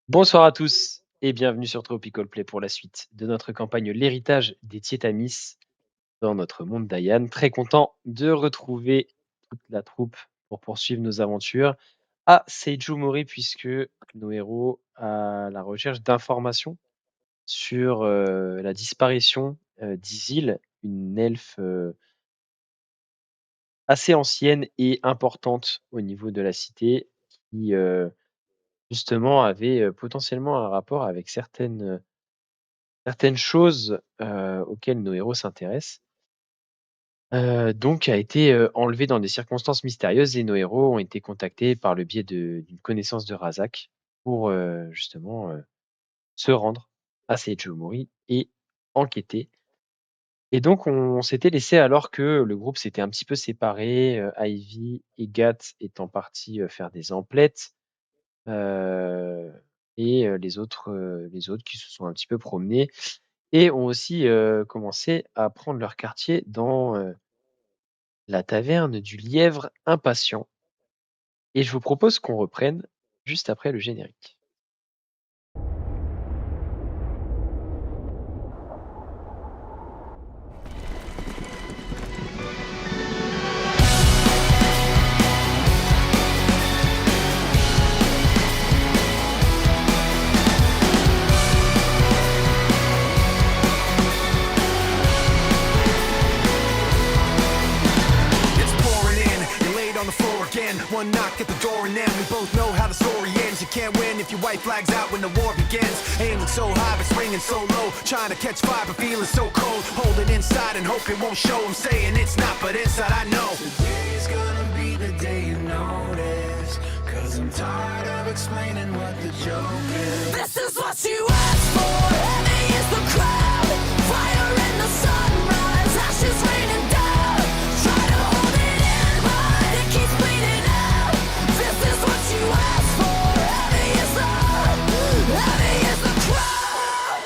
Bonsoir à tous et bienvenue sur Tropical Play pour la suite de notre campagne L'héritage des Tietamis dans notre monde d'Ayan. Très content de retrouver toute la troupe pour poursuivre nos aventures à Seiju Mori puisque nos héros à la recherche d'informations sur la disparition d'Isil, une elfe assez ancienne et importante au niveau de la cité qui justement avait potentiellement un rapport avec certaines choses, auxquelles nos héros s'intéressent, donc a été, enlevé dans des circonstances mystérieuses et nos héros ont été contactés par le biais d'une connaissance de Razak pour, justement, se rendre à Seijumori et enquêter. Et donc on s'était laissé alors que le groupe s'était un petit peu séparé, Ivy et Gat étant partis, faire des emplettes, heu et les autres qui se sont un petit peu promenés et ont aussi, commencé à prendre leur quartier dans, la taverne du Lièvre Impatient et je vous propose qu'on reprenne juste après le générique. It's pouring in, you're laid on the floor again. One knock at the door and then we both know how the story ends. You can't win if your white flag's out when the war begins. Aiming so high but swinging so low, trying to catch fire but feeling so cold. Holding inside and hope it won't show. I'm saying it's not, but inside I know today's gonna be the day you notice. Cause I'm tired of explaining what the joke is. This is what you asked for. Heavy is the crowd. Fire in the sunrise. Ashes raining down. Try to hold it in, but it keeps bleeding out. This is what you asked for. Heavy is the crowd.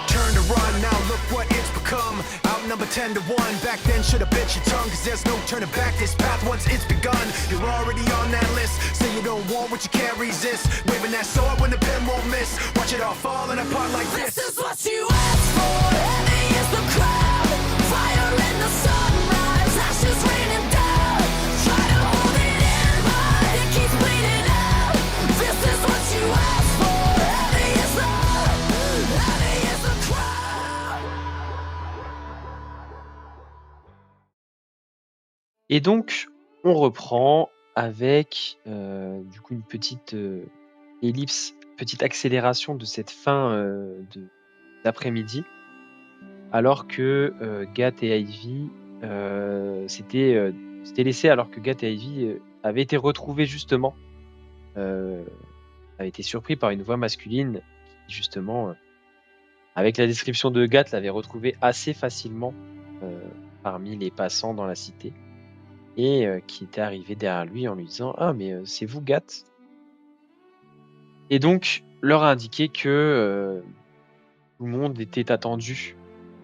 Turn to run, now look what it's become. Outnumbered 10 to 1. Back then should've bit your tongue, cause there's no turning back. This path once it's begun, you're already on that list. Say you don't want what you can't resist. Waving that sword when the pen won't miss. Watch it all falling apart like this. This is what you asked for. Heavy is the crowd. Fire in the sunrise. Ashes raining down. Try to hold it in, but it keeps bleeding out. This is what you asked for. Heavy is the crowd. Et donc on reprend avec, du coup une petite, ellipse, petite accélération de cette fin, d'après-midi alors que, Gat et Ivy, s'étaient laissés alors que Gat et Ivy, avaient été retrouvés justement, heu, avaient été surpris par une voix masculine qui justement, avec la description de Gat, l'avait retrouvé assez facilement, heu, parmi les passants dans la cité et qui était arrivé derrière lui en lui disant: «Ah mais, c'est vous Gat?» Et donc leur a indiqué que, tout le monde était attendu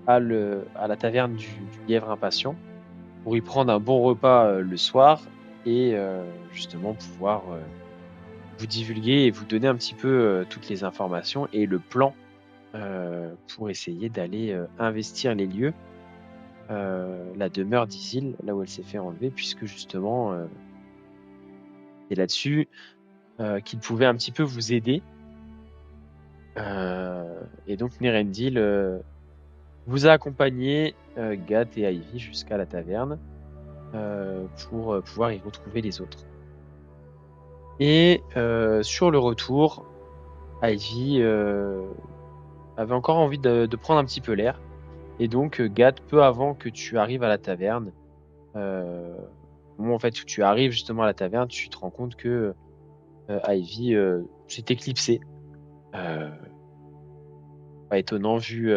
à la taverne du Lièvre Impatient pour y prendre un bon repas, le soir et justement pouvoir, vous divulguer et vous donner un petit peu, toutes les informations et le plan, pour essayer d'aller, investir les lieux, la demeure d'Isil, là où elle s'est fait enlever puisque justement, c'est là-dessus, qu'il pouvait un petit peu vous aider. Et donc Nerendil, vous a accompagné, Gat et Ivy jusqu'à la taverne, pour, pouvoir y retrouver les autres. Et sur le retour, Ivy, avait encore envie de prendre un petit peu l'air et donc Gat, peu avant que tu arrives à la taverne, au moment en fait où tu arrives justement à la taverne, tu te rends compte que, Ivy, s'est éclipsée. Heu, Pas étonnant vu,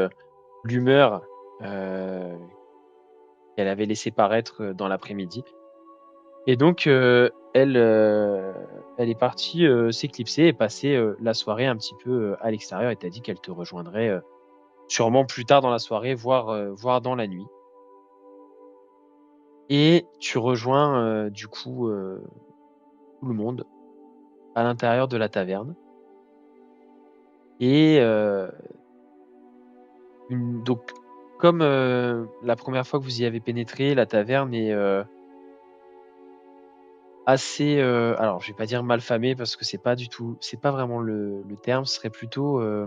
l'humeur, heu, qu'elle avait laissé paraître, dans l'après-midi. Et donc, elle est partie, s'éclipser et passer, la soirée un petit peu, à l'extérieur et t'a dit qu'elle te rejoindrait, sûrement plus tard dans la soirée, voire dans la nuit. Et tu rejoins, du coup, tout le monde à l'intérieur de la taverne. Et donc, comme la première fois que vous y avez pénétré, la taverne est assez. Alors, je vais pas dire malfamée parce que c'est pas vraiment le terme. Ce serait plutôt. Euh,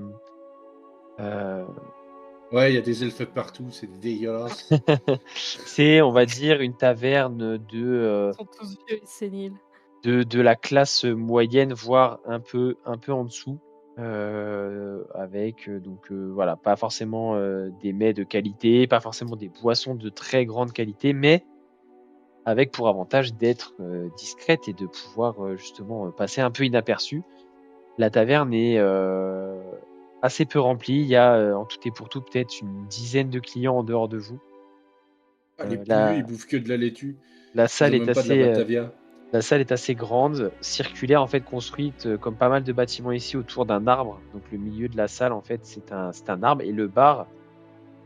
Ouais, il y a des elfes partout, c'est dégueulasse. c'est, on va dire, une taverne Ils sont tous vieux et séniles. de la classe moyenne, voire un peu en dessous. Avec donc voilà, pas forcément des mets de qualité, pas forcément des boissons de très grande qualité, mais avec pour avantage d'être discrète et de pouvoir justement passer un peu inaperçu. La taverne est assez peu remplie. Il y a en tout et pour tout peut-être une dizaine de clients en dehors de vous. Ah, les pueux, ils La, bouffent que de la laitue. la Ils salle ont est même pas de la assez Batavia. la salle est assez grande, circulaire en fait, construite comme pas mal de bâtiments ici autour d'un arbre. Donc le milieu de la salle en fait c'est un arbre, et le bar,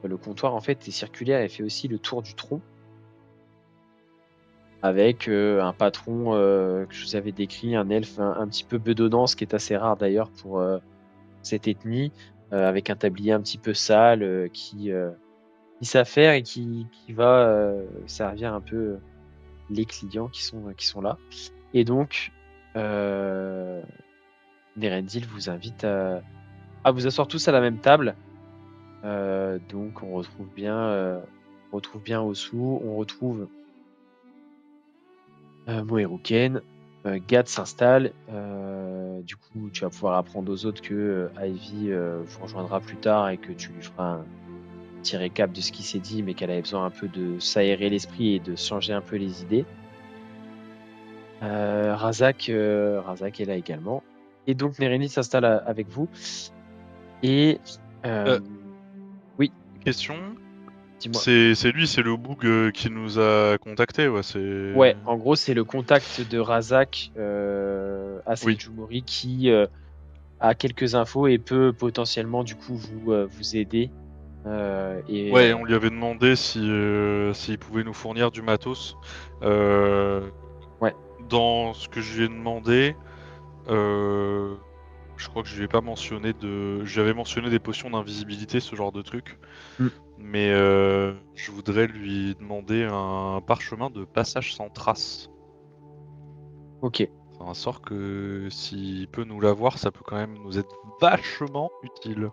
le comptoir en fait est circulaire et fait aussi le tour du tronc, avec un patron que je vous avais décrit, un elfe un petit peu bedonnant, ce qui est assez rare d'ailleurs pour cette ethnie, avec un tablier un petit peu sale qui s'affaire et qui va servir un peu les clients qui sont là. Et donc Nerendil vous invite à vous asseoir tous à la même table. Donc on retrouve bien Osu, on retrouve Moeruken, Gad s'installe. Du coup, tu vas pouvoir apprendre aux autres que Ivy vous rejoindra plus tard et que tu lui feras un petit récap de ce qui s'est dit, mais qu'elle avait besoin un peu de s'aérer l'esprit et de changer un peu les idées. Razak est là également. Et donc Nerendil s'installe avec vous. Et oui, Question. dis-moi. C'est lui, c'est le boug qui nous a contactés, ouais. Ouais, en gros, c'est le contact de Razak à Oui. Senjumori qui a quelques infos et peut potentiellement du coup vous aider. Ouais, on lui avait demandé s'il pouvait nous fournir du matos. Ouais. Dans ce que je lui ai demandé, je crois que je lui ai pas mentionné j'avais mentionné des potions d'invisibilité, ce genre de truc. Mm. Mais je voudrais lui demander un parchemin de passage sans trace. Ok. C'est un sort que s'il peut nous l'avoir, ça peut quand même nous être vachement utile.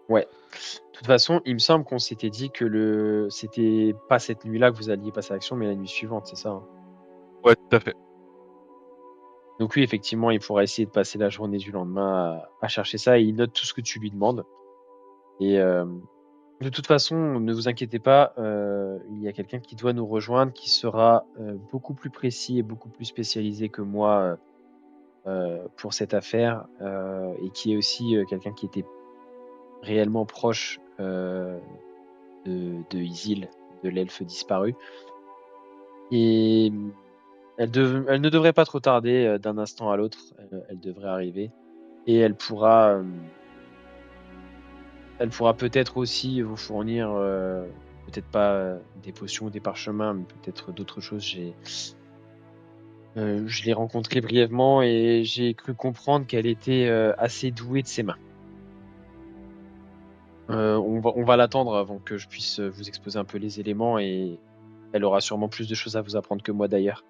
Ouais. De toute façon, il me semble qu'on s'était dit que c'était pas cette nuit-là que vous alliez passer à l'action, mais la nuit suivante, c'est ça, hein. Ouais, tout à fait. Donc oui, effectivement, il pourra essayer de passer la journée du lendemain à chercher ça, et il note tout ce que tu lui demandes. Et de toute façon, ne vous inquiétez pas, il y a quelqu'un qui doit nous rejoindre, qui sera beaucoup plus précis et beaucoup plus spécialisé que moi pour cette affaire, et qui est aussi quelqu'un qui était réellement proche de Isil, de l'elfe disparu. Et elle ne devrait pas trop tarder, d'un instant à l'autre, elle devrait arriver. Et elle pourra peut-être aussi vous fournir, peut-être pas des potions ou des parchemins, mais peut-être d'autres choses. Je l'ai rencontrée brièvement et j'ai cru comprendre qu'elle était assez douée de ses mains. On va l'attendre avant que je puisse vous exposer un peu les éléments, et elle aura sûrement plus de choses à vous apprendre que moi d'ailleurs.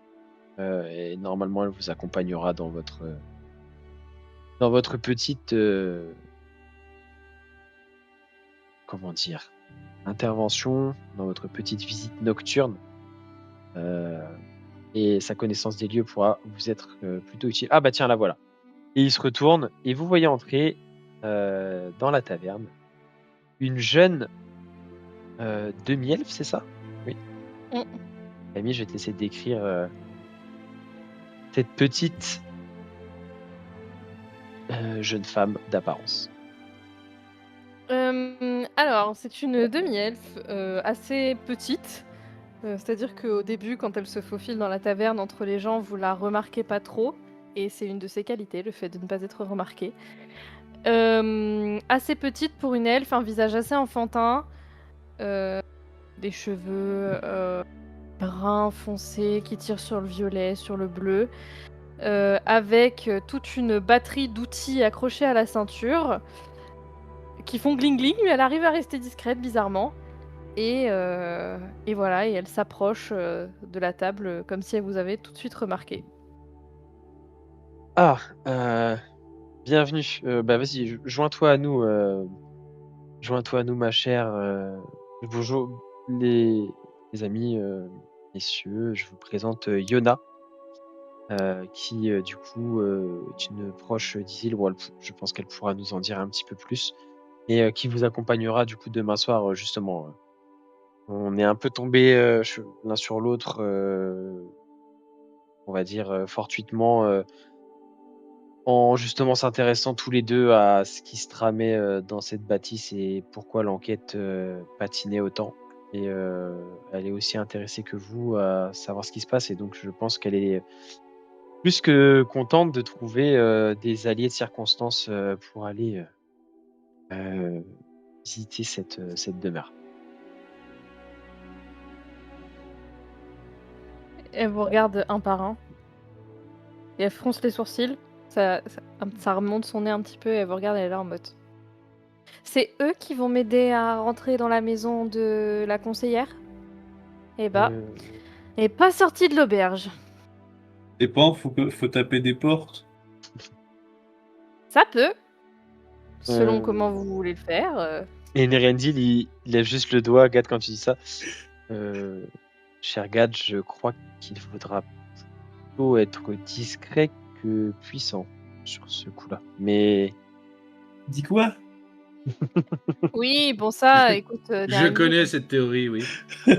Et normalement, elle vous accompagnera dans votre petite comment dire, intervention, dans votre petite visite nocturne. Et sa connaissance des lieux pourra vous être plutôt utile. Ah bah tiens, la voilà. Et il se retourne et vous voyez entrer dans la taverne une jeune demi-elfe, c'est ça? Oui. Mm. Camille, je vais te laisser décrire cette petite jeune femme d'apparence. Alors, c'est une demi-elfe assez petite. C'est-à-dire qu'au début, quand elle se faufile dans la taverne entre les gens, vous la remarquez pas trop. Et c'est une de ses qualités, le fait de ne pas être remarquée. Assez petite pour une elfe, un visage assez enfantin. Des cheveux bruns foncés qui tirent sur le violet, sur le bleu. avec toute une batterie d'outils accrochés à la ceinture qui font gling gling, mais elle arrive à rester discrète bizarrement. Et voilà, et elle s'approche de la table comme si elle vous avait tout de suite remarqué. Ah, bienvenue. Bah vas-y, joins-toi à nous. Joins-toi à nous, ma chère. Bonjour, les amis, messieurs. Je vous présente Yona, qui du coup est une proche d'Isil. Bon, je pense qu'elle pourra nous en dire un petit peu plus. Et qui vous accompagnera du coup demain soir, justement. On est un peu tombés l'un sur l'autre, on va dire fortuitement, en justement s'intéressant tous les deux à ce qui se tramait dans cette bâtisse et pourquoi l'enquête patinait autant. Et elle est aussi intéressée que vous à savoir ce qui se passe, et donc je pense qu'elle est plus que contente de trouver des alliés de circonstance pour aller visiter cette demeure. Elle vous regarde un par un. Et elle fronce les sourcils. Ça remonte son nez un petit peu et elle vous regarde et elle est là en mode. C'est eux qui vont m'aider à rentrer dans la maison de la conseillère? Eh bah, Euh, elle est pas sortie de l'auberge. Dépend, faut taper des portes. Ça peut. Selon Euh, comment vous voulez le faire. Et Nerendil, il lève juste le doigt, Gad, quand tu dis ça. Cher Gad, je crois qu'il faudra plutôt être discret que puissant sur ce coup-là. Mais Dis quoi? Oui, bon ça, écoute, Je Nerendil, connais cette théorie, oui. on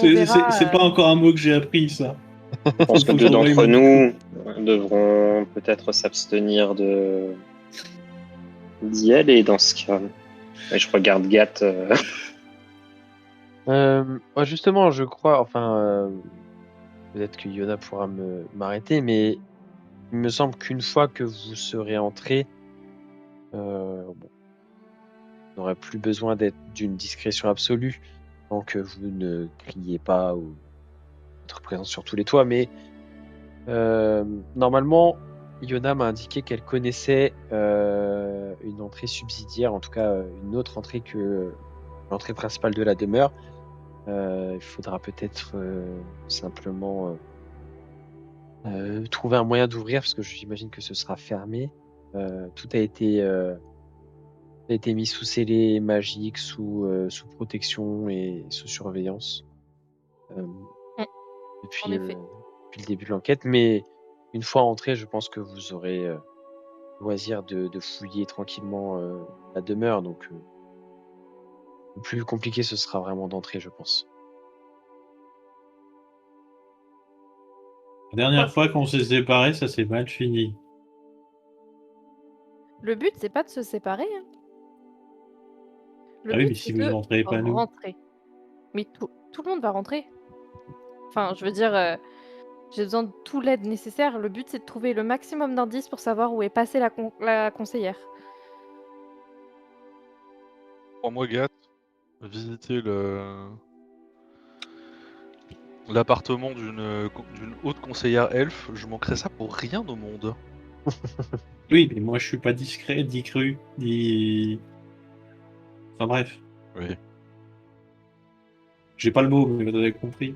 verra. C'est pas encore un mot que j'ai appris, ça. Je pense que Faut deux j'envoie d'entre une- nous devront peut-être s'abstenir d'y aller dans ce cas. Et je regarde Gat. ouais, justement, je crois, enfin, peut-être que Yona pourra m'arrêter, mais il me semble qu'une fois que vous serez entré, bon, vous n'aurez plus besoin d'une discrétion absolue, tant que vous ne criez pas ou être présent sur tous les toits, mais normalement, Yona m'a indiqué qu'elle connaissait une entrée subsidiaire, en tout cas une autre entrée que l'entrée principale de la demeure. Il faudra peut-être simplement trouver un moyen d'ouvrir, parce que j'imagine que ce sera fermé. Tout a été mis sous scellé magique, sous protection et sous surveillance En effet. depuis le début de l'enquête. Mais une fois entré, je pense que vous aurez loisir de fouiller tranquillement la demeure. Donc le plus compliqué, ce sera vraiment d'entrer, je pense. La dernière fois qu'on s'est séparés, ça s'est mal fini. Le but, c'est pas de se séparer. Hein. Le Ah oui, but, mais c'est si vous de n'entrez pas, nous. rentrer. Mais tout le monde va rentrer. Enfin, je veux dire, j'ai besoin de toute l'aide nécessaire. Le but, c'est de trouver le maximum d'indices pour savoir où est passée la conseillère. Crois-moi, Gat, visiter l'appartement d'une haute conseillère elfe, je manquerais ça pour rien au monde. Oui, mais moi je suis pas discret, dit cru, dit. Enfin bref, Oui. j'ai pas le mot, mais vous avez compris.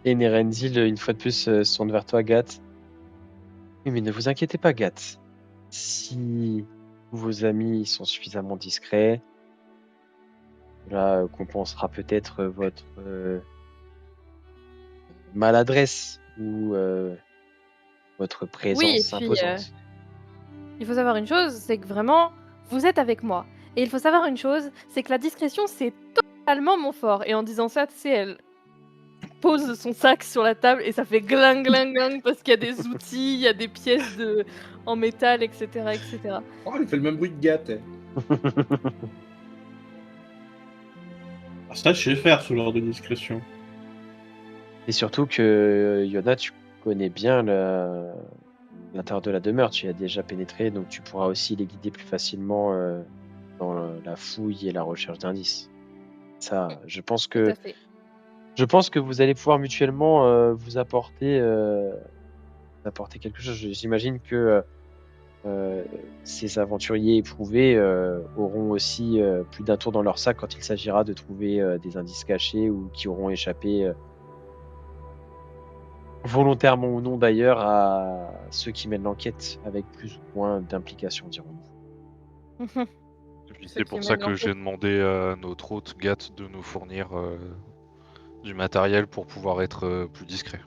Et Nerendil, une fois de plus, se tourne vers toi, Gat. Oui, mais ne vous inquiétez pas, Gat. Si vos amis sont suffisamment discrets, cela compensera peut-être votre maladresse ou votre présence Oui, et puis, imposante. il faut savoir une chose, c'est que vraiment, vous êtes avec moi. Et il faut savoir une chose, c'est que la discrétion, c'est totalement mon fort. Et en disant ça, tu sais, elle pose son sac sur la table et ça fait gling gling gling parce qu'il y a des outils, il y a des pièces en métal, etc., etc. Oh, il fait le même bruit de gâte. Ah, ça, je sais faire ce genre de discrétion. Et surtout que Yona, tu connais bien l'intérieur de la demeure, tu y as déjà pénétré, donc tu pourras aussi les guider plus facilement dans la fouille et la recherche d'indices. Ça, je pense Tout que à fait. vous allez pouvoir mutuellement vous apporter apporter quelque chose. J'imagine que ces aventuriers éprouvés auront aussi plus d'un tour dans leur sac quand il s'agira de trouver des indices cachés ou qui auront échappé volontairement ou non d'ailleurs à ceux qui mènent l'enquête avec plus ou moins d'implication, dirons-nous. Et puis Ceux c'est qui pour ça mènent que j'ai l'enquête. demandé à notre hôte Gat de nous fournir du matériel pour pouvoir être plus discret.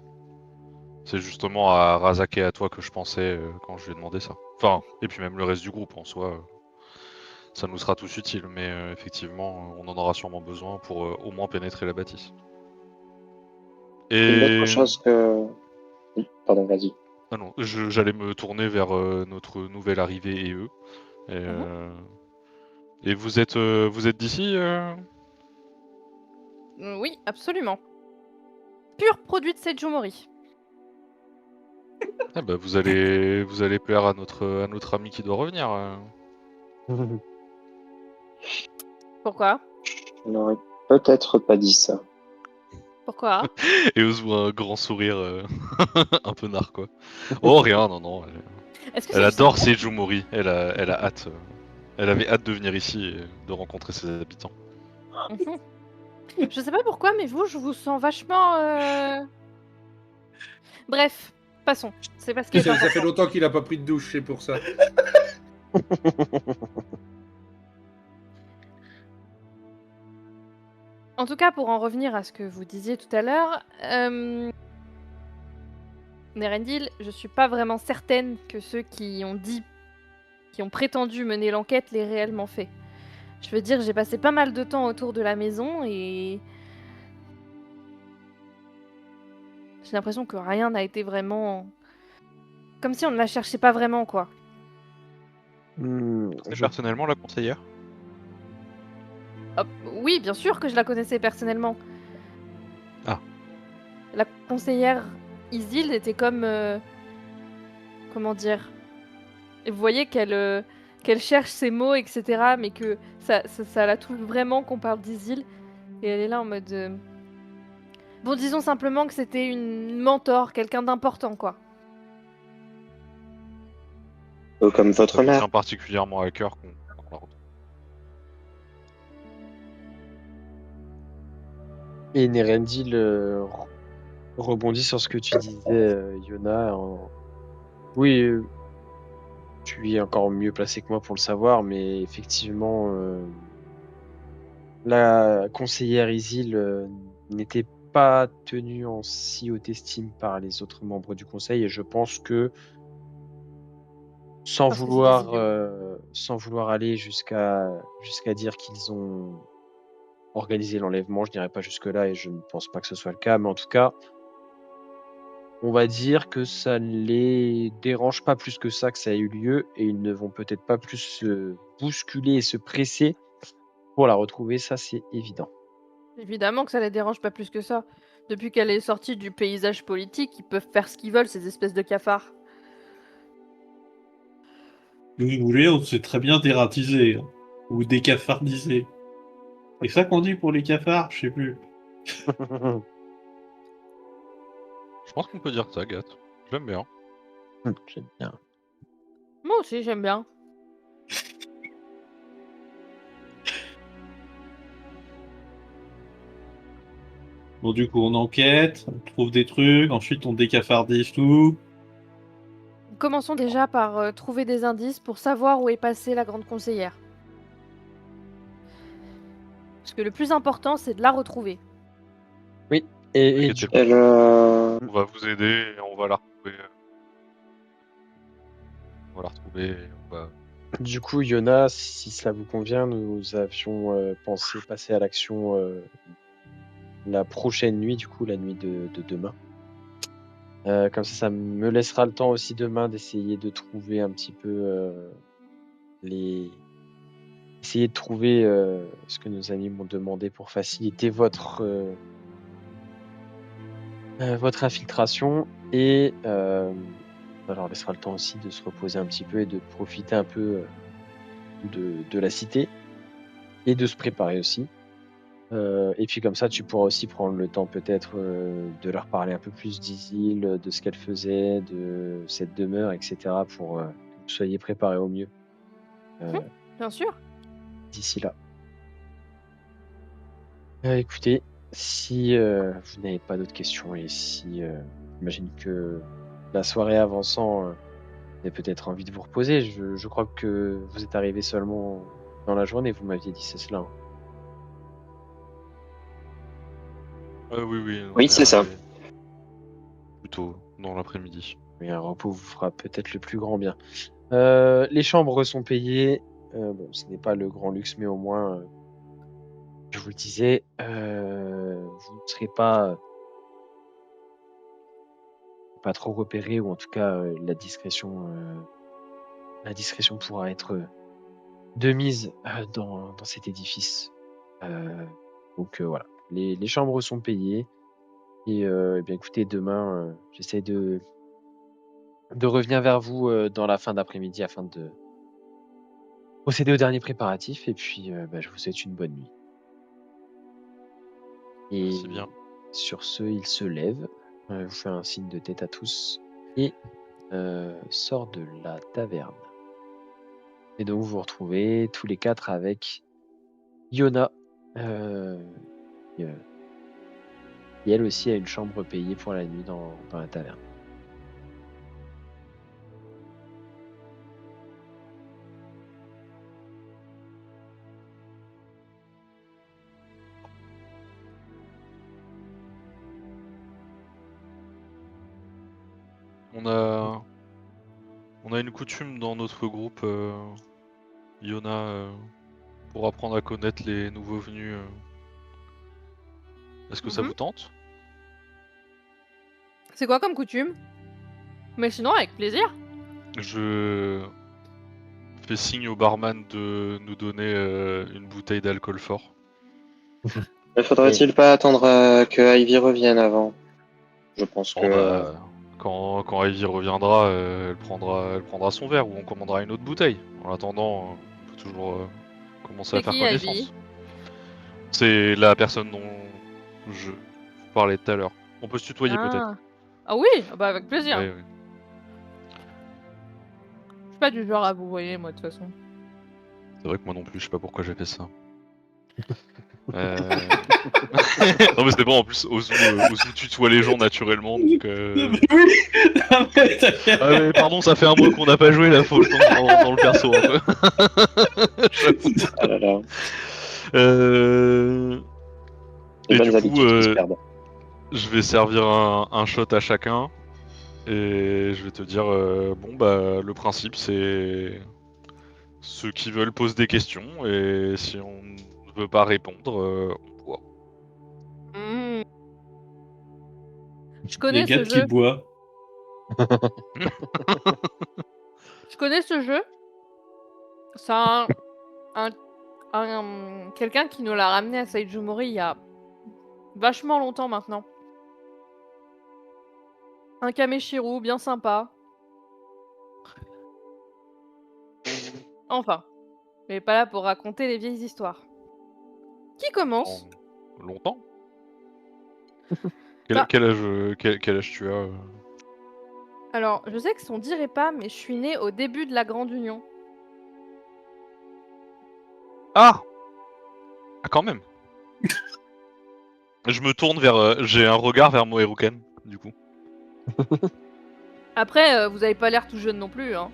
C'est justement à Razak et à toi que je pensais quand je lui ai demandé ça. Enfin, et puis même le reste du groupe en soi, ça nous sera tous utile, mais effectivement, on en aura sûrement besoin pour au moins pénétrer la bâtisse. Une autre Et chose que... Oui, pardon, vas-y. ah non, j'allais me tourner vers notre nouvelle arrivée et eux. Et, Mhm. et vous êtes d'ici Oui, absolument. Pur produit de Seijumori. Ah bah vous allez plaire à notre ami qui doit revenir. Pourquoi? Je n'aurais peut-être pas dit ça. Pourquoi? Et Oz voit un grand sourire un peu narquois. Oh rien, non. Est-ce que Elle c'est du adore sarcasme? Seijumori. Elle a hâte. Elle avait hâte de venir ici et de rencontrer ses habitants. Mhm. Je sais pas pourquoi, mais je vous sens vachement. Bref, passons. C'est pas ce qui est Ça fait important. longtemps qu'il a pas pris de douche, c'est pour ça. En tout cas, pour en revenir à ce que vous disiez tout à l'heure, Nerendil, je suis pas vraiment certaine que ceux qui ont prétendu mener l'enquête l'aient réellement fait. Je veux dire, j'ai passé pas mal de temps autour de la maison et j'ai l'impression que rien n'a été vraiment... Comme si on ne la cherchait pas vraiment, quoi. C'est Je- personnellement la conseillère. Hop, oui, bien sûr que je la connaissais personnellement. Ah. La conseillère Isilde était comme... comment dire? Et vous voyez qu'elle cherche ses mots, etc. Mais que ça la touche vraiment qu'on parle d'Isil. Et elle est là en mode... Bon, disons simplement que c'était une mentor, quelqu'un d'important, quoi. Comme Ça votre me mère. tient particulièrement à cœur qu'on la retrouve. Et Nerendil rebondit sur ce que tu disais, Yona. Oui, tu es encore mieux placé que moi pour le savoir, mais effectivement, la conseillère Isil n'était pas tenue en si haute estime par les autres membres du conseil, et je pense que sans Parce que c'est des vouloir, idiots. sans vouloir aller jusqu'à dire qu'ils ont organisé l'enlèvement, je n'irai pas jusque-là et je ne pense pas que ce soit le cas, mais en tout cas, on va dire que ça ne les dérange pas plus que ça ait eu lieu, et ils ne vont peut-être pas plus se bousculer et se presser pour la retrouver, ça c'est évident. Évidemment que ça les dérange pas plus que ça. Depuis qu'elle est sortie du paysage politique, ils peuvent faire ce qu'ils veulent, ces espèces de cafards. Vous voulez, on s'est très bien dératisé. Hein. Ou décafardisé. C'est ça qu'on dit pour les cafards? Je sais plus. Je pense qu'on peut dire ça, Gat. J'aime bien. J'aime bien. Moi aussi, j'aime bien. Bon, du coup, on enquête, on trouve des trucs, ensuite on décafardise tout. Commençons déjà par trouver des indices pour savoir où est passée la grande conseillère. Parce que le plus important, c'est de la retrouver. Et Inquiétez du pas. Elle, On va vous aider et on va la retrouver. On va la retrouver et on va... Du coup, Yona, si cela vous convient, nous avions pensé passer à l'action la prochaine nuit, du coup, la nuit de demain. Comme ça me laissera le temps aussi demain d'essayer de trouver un petit peu essayer de trouver ce que nos amis m'ont demandé pour faciliter votre infiltration, et ça leur laissera le temps aussi de se reposer un petit peu et de profiter un peu de la cité et de se préparer aussi. Et puis comme ça, tu pourras aussi prendre le temps peut-être de leur parler un peu plus d'Isil, de ce qu'elle faisait, de cette demeure, etc. pour que vous soyez préparés au mieux Bien sûr. d'ici là. Écoutez, si vous n'avez pas d'autres questions et si j'imagine que la soirée avançant, vous avez peut-être envie de vous reposer. Je crois que vous êtes arrivé seulement dans la journée, vous m'aviez dit, c'est cela. Hein. Oui, Oui, c'est ça. Plutôt dans l'après-midi. Mais un repos vous fera peut-être le plus grand bien. Les chambres sont payées. Bon, ce n'est pas le grand luxe, mais au moins, je vous le disais, vous ne serez pas trop repéré, ou en tout cas, la discrétion pourra être de mise dans cet édifice. Donc voilà, les chambres sont payées. Et eh bien écoutez, demain, j'essaie de revenir vers vous dans la fin d'après-midi afin de procéder aux derniers préparatifs. Et puis, je vous souhaite une bonne nuit. Et Merci bien. sur ce, il se lève, vous fait un signe de tête à tous et sort de la taverne. Et donc vous vous retrouvez tous les quatre avec Yona, qui elle aussi a une chambre payée pour la nuit dans la taverne. On a une coutume dans notre groupe, Yona, pour apprendre à connaître les nouveaux venus. Est-ce que ça vous tente? C'est quoi comme coutume? Mais sinon, avec plaisir. Je fais signe au barman de nous donner une bouteille d'alcool fort. Ne faudrait-il pas attendre que Ivy revienne avant? Je pense Bon, que... bah, quand Ivy reviendra, elle prendra son verre ou on commandera une autre bouteille. En attendant, on peut toujours commencer à C'est faire qui, connaissance. Ivy? C'est la personne dont je parlais tout à l'heure. On peut se tutoyer peut-être. Ah oui, bah avec plaisir. Ouais. Je suis pas du genre à vous voyez, moi, de toute façon. C'est vrai que moi non plus, je sais pas pourquoi j'ai fait ça. Non mais c'est bon, en plus, Ozu tutoie les gens naturellement, donc... Oui. Ah, mais t'as- Ah ouais, pardon, ça fait un mois qu'on n'a pas joué, là, faut que je pense dans le perso un peu. J'avoue. Ah là là, Et les bonnes du coup, habitudes qui se perdent. je vais servir un shot à chacun, et je vais te dire, bon bah, le principe c'est... Ceux qui veulent posent des questions, et si on ne veut pas répondre, on boit. Je Il y a connais ce Gat qui jeu. boit. Je connais ce jeu. C'est quelqu'un qui nous l'a ramené à Saijumori il y a vachement longtemps maintenant. Un Kameshiru bien sympa. Enfin, il est pas là pour raconter les vieilles histoires. Qui commence? Longtemps. Bah. Quel âge tu as Alors, je sais que on dirait pas, mais je suis née au début de la Grande Union. Ah, quand même. Je me tourne vers... j'ai un regard vers Moeruken, du coup. Après, vous avez pas l'air tout jeune non plus, hein.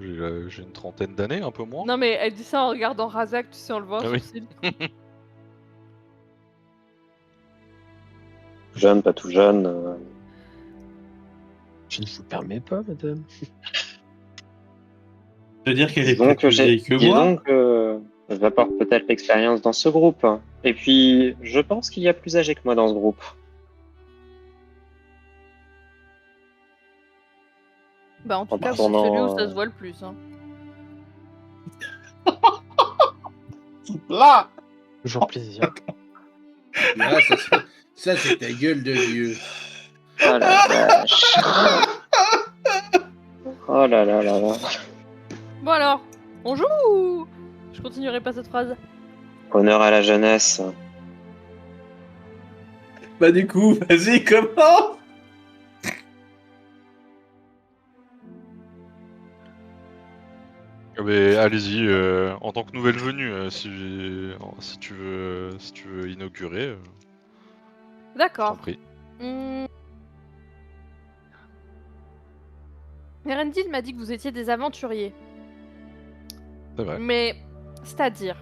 J'ai une trentaine d'années, un peu moins. Non mais elle dit ça en regardant Razak, tu sais, on le voit Ah oui. sourcil. Jeune, pas tout jeune. Je ne vous permets pas, madame. C'est-à-dire qu'elle est Disons plus que vieille que disons moi. que j'apporte peut-être l'expérience dans ce groupe. Et puis, je pense qu'il y a plus âgé que moi dans ce groupe. Bah en tout En cas, c'est tournant, celui où ça se voit le plus, hein. Là Toujours plaisir. Là, ça c'est ta gueule de vieux. Oh la vache. Oh là là là là. Bon alors, on joue ou... Je continuerai pas cette phrase. Honneur à la jeunesse. Bah du coup, vas-y, comment? Mais allez-y, en tant que nouvelle venue, si tu veux inaugurer, je t'en D'accord. prie. Erendil m'a dit que vous étiez des aventuriers. C'est vrai. Mais, c'est-à-dire,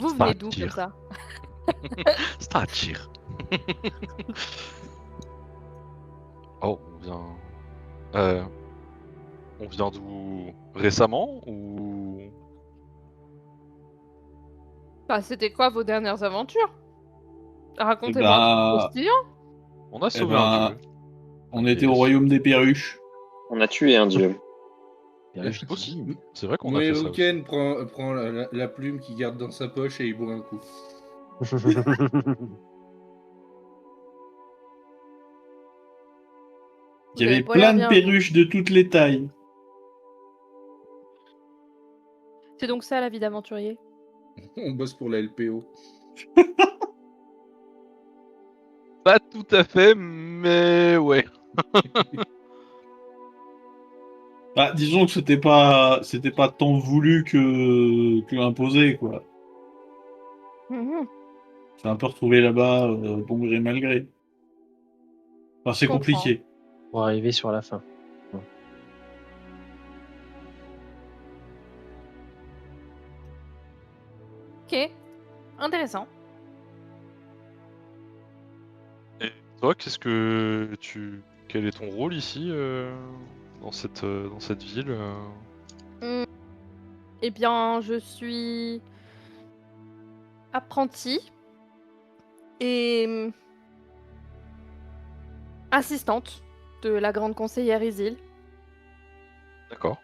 vous venez d'où comme C'est-à-dire. ça? C'est-à-dire. Oh, on vient d'où récemment ou Bah, c'était quoi vos dernières aventures? Racontez-moi un truc bah, croustillant. on a Eh sauvé ben, un dieu. on était au royaume des perruches. On a tué un dieu. Perruche Aussi. divine. C'est vrai qu'on a fait ça aussi. Moeruken prend la plume qu'il garde dans sa poche et il boit un coup. Il y Vous avez avait pas l'air plein de bien, perruches de toutes les tailles. C'est donc ça la vie d'aventurier. On bosse pour la LPO. Pas tout à fait, mais ouais. Bah, disons que c'était pas tant voulu que imposé, quoi. Mhm, C'est un peu retrouvé là-bas, bon gré mal gré. Enfin, c'est je comprends. compliqué. Pour arriver sur la fin. Ok, intéressant. Et toi, quel est ton rôle ici dans cette ville Eh bien, je suis apprentie et assistante de la grande conseillère Isil. D'accord.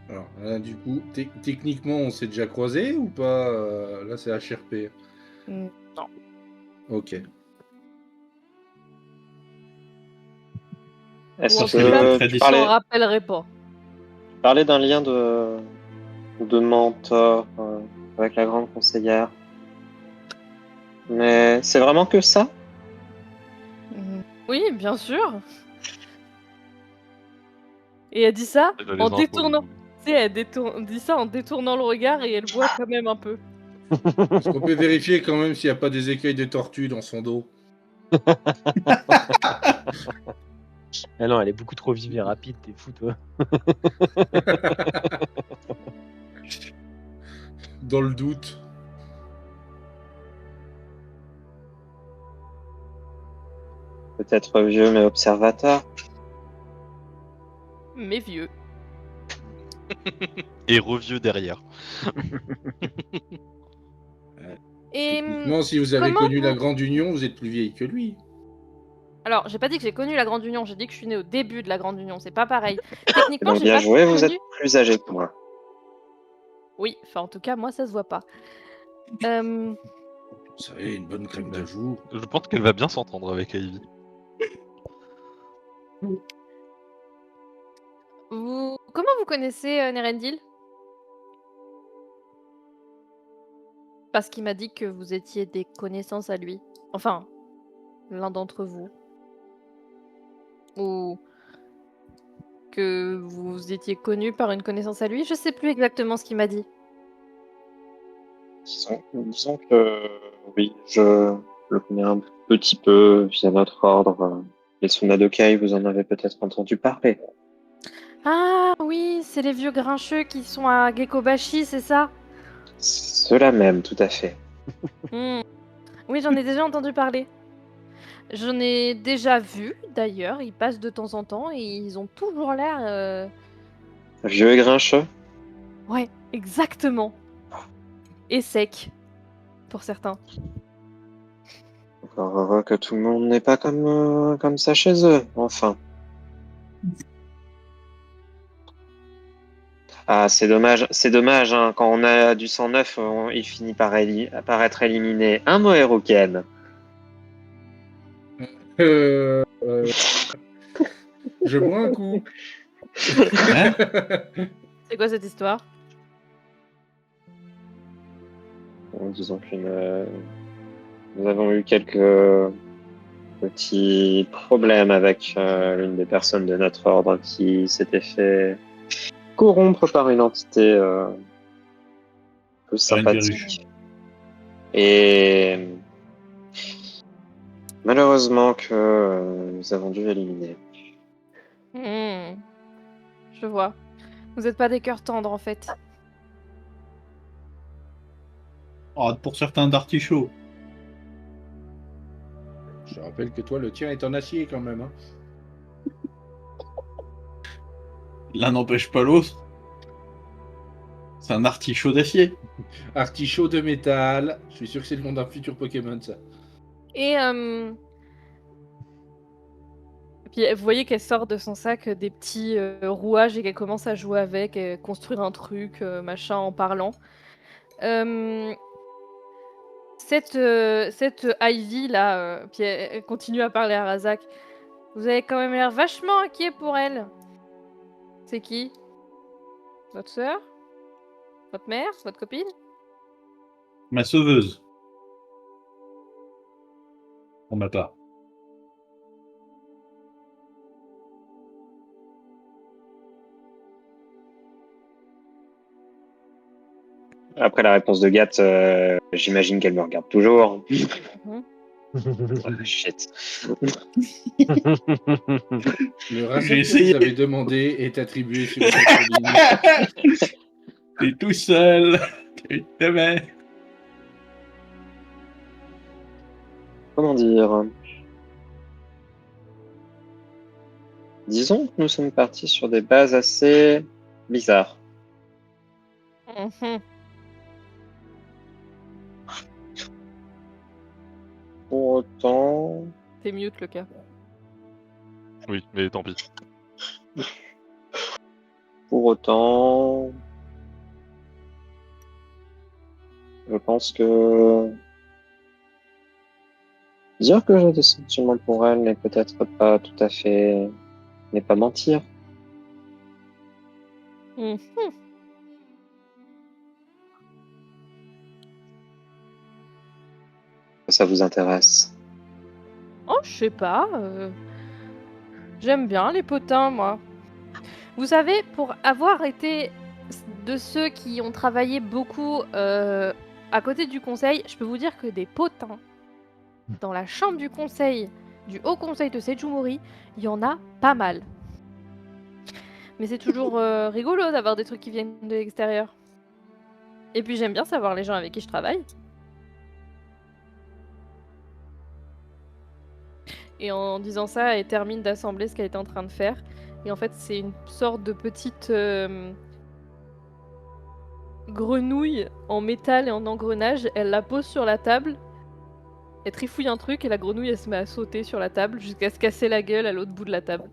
Alors, là, du coup, techniquement, on s'est déjà croisé ou pas là, c'est HRP. Non. Ok. Est-ce Ou en tout cas, que très tu Je m'en parlais, rappellerai pas. parlais d'un lien de mentor avec la grande conseillère? Mais c'est vraiment que ça? Oui, bien sûr. Et elle dit ça Elle a les en infos, détournant. oui. Tu sais, elle dit ça en détournant le regard et elle boit quand même un peu. Est-ce qu'on peut vérifier quand même s'il n'y a pas des écailles de tortue dans son dos? Ah non, elle est beaucoup trop vive et rapide, t'es fou, toi. Dans le doute. Peut-être vieux mais observateur. Mais vieux. Et revieux derrière. Et Techniquement, si vous avez comment connu la Grande Union, vous êtes plus vieille que lui. alors, j'ai pas dit que j'ai connu la Grande Union, j'ai dit que je suis née au début de la Grande Union, c'est pas pareil. Techniquement, Donc j'ai bien pas joué, vous connu. êtes plus âgé que moi. Oui, enfin en tout cas, moi ça se voit pas. Euh, Vous savez, une bonne crème de jour. Je pense qu'elle va bien s'entendre avec Ivy. Comment vous connaissez Nerendil? Parce qu'il m'a dit que vous étiez des connaissances à lui. Enfin, l'un d'entre vous. Ou que vous étiez connu par une connaissance à lui. Je sais plus exactement ce qu'il m'a dit. Disons que oui, je le connais un petit peu via notre ordre. Les Sunadokai, vous en avez peut-être entendu parler. Ah oui, c'est les vieux grincheux qui sont à Gekobashi, c'est ça? Cela même, tout à fait. Hmm. Oui, j'en ai déjà entendu parler. J'en ai déjà vu, d'ailleurs. Ils passent de temps en temps et ils ont toujours l'air... Vieux et grincheux? Ouais, exactement. Et sec, pour certains. Encore heureux que tout le monde n'est pas comme ça chez eux, enfin. Ah, c'est dommage, hein, quand on a du sang neuf, il finit par être éliminé. Un Moeruken. Euh, Je bois un coup. Hein C'est quoi cette histoire? Bon, disons que nous avons eu quelques petits problèmes avec l'une des personnes de notre ordre qui s'était fait corrompre par une entité peu Par une perruche. sympathique. Et malheureusement que nous avons dû éliminer. Je vois. Vous n'êtes pas des cœurs tendres en fait. Oh, pour certains d'artichaut. Je rappelle que toi, le tien est en acier quand même. Hein. L'un n'empêche pas l'autre. C'est un artichaut d'acier. Artichaut de métal. Je suis sûr que c'est le nom d'un futur Pokémon, ça. Et puis vous voyez qu'elle sort de son sac des petits rouages et qu'elle commence à jouer avec, construire un truc, machin, en parlant. Cette Ivy là, puis elle continue à parler à Razak. Vous avez quand même l'air vachement inquiet pour elle. C'est qui? Votre sœur? Votre mère? Votre copine? Ma sauveuse. Pour ma part. Après la réponse de Gat, j'imagine qu'elle me regarde toujours. Mhm. Ah, shit. Le Razak J'ai que essayé. vous avez demandé est attribué sur votre ligne. T'es tout seul. Tu t'aimais. Comment dire? Disons que nous sommes partis sur des bases assez bizarres. Mhm. Pour autant, T'es mute le cas. Oui, mais tant pis. Je pense que dire que j'ai des sentiments pour elle n'est peut-être pas tout à fait, n'est pas mentir. Mhm. Ça vous intéresse? Oh, je sais pas. J'aime bien les potins, moi. Vous savez, pour avoir été de ceux qui ont travaillé beaucoup à côté du conseil, je peux vous dire que des potins dans la chambre du conseil, du haut conseil de Sejumori, il y en a pas mal. Mais c'est toujours rigolo d'avoir des trucs qui viennent de l'extérieur. Et puis j'aime bien savoir les gens avec qui je travaille. Et en disant ça, elle termine d'assembler ce qu'elle était en train de faire. Et en fait, c'est une sorte de petite grenouille en métal et en engrenage. Elle la pose sur la table. Elle trifouille un truc et la grenouille, elle se met à sauter sur la table jusqu'à se casser la gueule à l'autre bout de la table.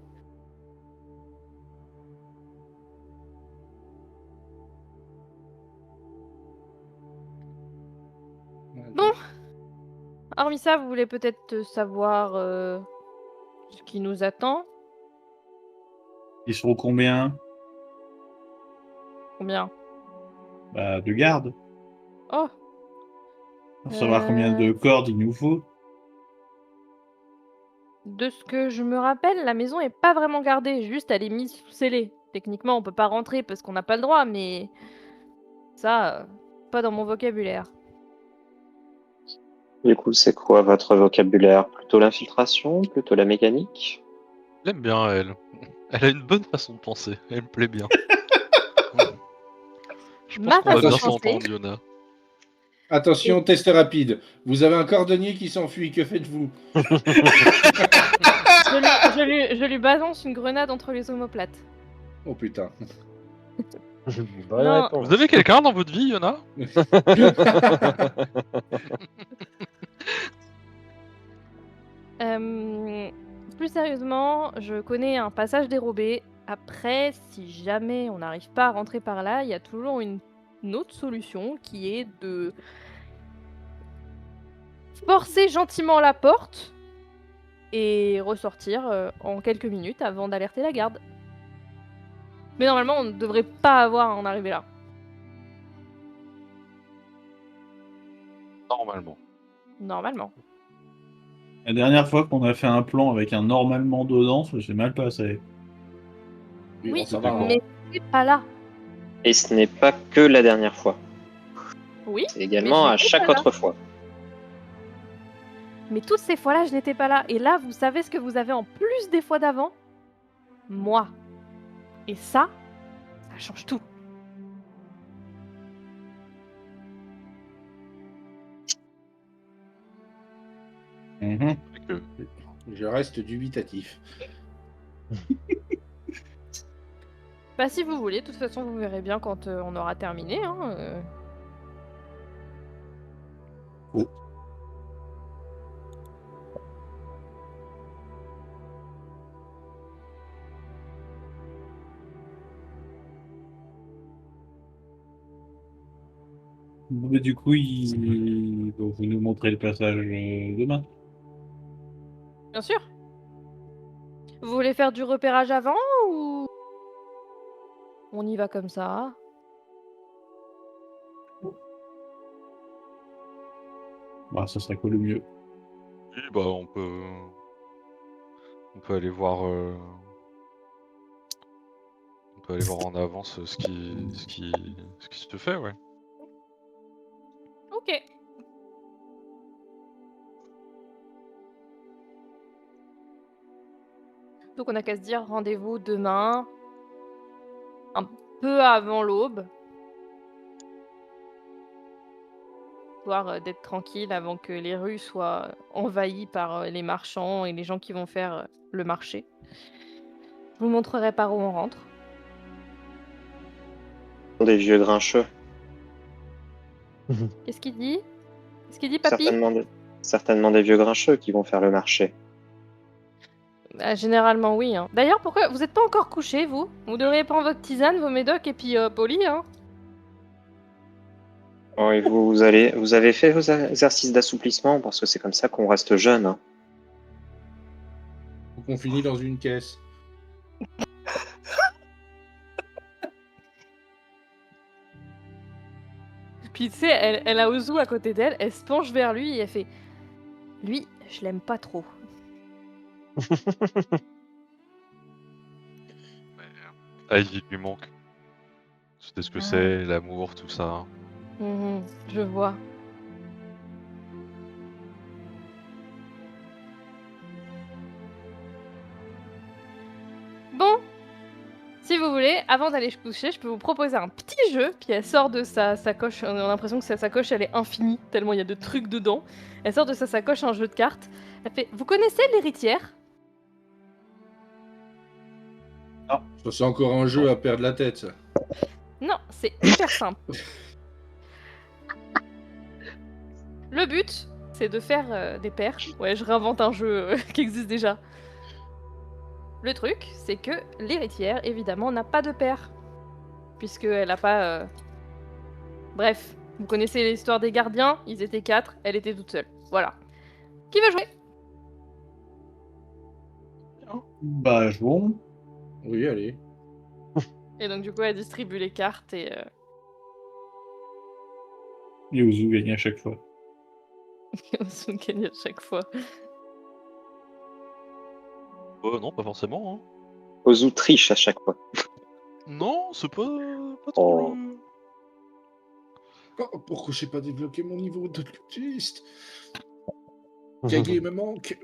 Bon. Hormis ça, vous voulez peut-être savoir ce qui nous attend? Ils seront combien? Combien? Bah, de garde. Oh, Pour savoir combien de cordes il nous faut. de ce que je me rappelle, la maison est pas vraiment gardée, juste elle est mise sous scellé. Techniquement, on peut pas rentrer parce qu'on n'a pas le droit, mais ça, pas dans mon vocabulaire. Du coup, c'est quoi votre vocabulaire? Plutôt l'infiltration, plutôt la mécanique? Elle aime bien, elle. Elle a une bonne façon de penser. Elle me plaît bien. Je pense Ma qu'on va façon bien de s'entendre, Yona. Attention, test rapide. Vous avez un cordonnier qui s'enfuit, que faites-vous? Je lui balance une grenade entre les omoplates. Oh putain. Bonne Non. réponse. Vous avez quelqu'un dans votre vie, Yona? Plus sérieusement, je connais un passage dérobé. Après, si jamais on n'arrive pas à rentrer par là, il y a toujours une autre solution qui est de forcer gentiment la porte et ressortir en quelques minutes avant d'alerter la garde. Mais normalement, on ne devrait pas avoir à en arriver là. Normalement. Normalement. La dernière fois qu'on a fait un plan avec un normalement dedans, ça s'est mal passé. Oui, bon, ça va. mais c'est pas là. Et ce n'est pas que la dernière fois. Oui, C'est également mais à j'étais chaque pas là. autre fois. Mais toutes ces fois-là, je n'étais pas là. Et là, vous savez ce que vous avez en plus des fois d'avant? Moi. Et ça change tout. Mhm. Fait que- Je reste dubitatif. Bah si vous voulez, de toute façon vous verrez bien quand on aura terminé. Hein, Bon, mais du coup, donc, vous nous montrez le passage demain. Bien sûr. Vous voulez faire du repérage avant ou on y va comme ça? Bah, ça serait quoi le mieux? Oui, bah on peut aller voir. On peut aller voir en avance ce qui se fait, ouais. Ok. Donc on a qu'à se dire rendez-vous demain, un peu avant l'aube. Histoire d'être tranquille avant que les rues soient envahies par les marchands et les gens qui vont faire le marché. Je vous montrerai par où on rentre. Des vieux grincheux. Qu'est-ce qu'il dit? Qu'est-ce qu'il dit, papy? Certainement des vieux grincheux qui vont faire le marché. Bah, généralement, oui. Hein. D'ailleurs, pourquoi vous êtes pas encore couché, vous? Vous devriez prendre votre tisane, vos médocs et puis Polly, hein? Oh, et vous avez fait vos exercices d'assouplissement parce que c'est comme ça qu'on reste jeune. Hein. Faut qu'on finisse dans une caisse. Puis tu sais, elle a Ozu à côté d'elle, elle se penche vers lui et elle fait lui, je l'aime pas trop. Ivy lui manque. C'était ce que Ah. c'est, l'amour, tout ça. Je vois. Bon, si vous voulez, avant d'aller se coucher, je peux vous proposer un petit jeu. Puis elle sort de sa sacoche, on a l'impression que sa sacoche elle est infinie, tellement il y a de trucs dedans. Elle sort de sa sacoche un jeu de cartes. Elle fait vous connaissez l'héritière? Ça, c'est encore un jeu à perdre la tête, ça. Non, c'est hyper simple. Le but, c'est de faire des paires. Ouais, je réinvente un jeu qui existe déjà. Le truc, c'est que l'héritière, évidemment, n'a pas de père. Puisqu'elle n'a pas... Bref, vous connaissez l'histoire des gardiens, ils étaient 4, elle était toute seule. Voilà. Qui veut jouer? Bah, jouons. Oui, allez. Et donc du coup, elle distribue les cartes et... Et Ozu gagne à chaque fois. on se gagne à chaque fois. Non, pas forcément. Hein. Ozu triche à chaque fois. Non, c'est pas trop. Oh. Oh, pourquoi j'ai pas débloqué mon niveau de lutiste? Kage me manque.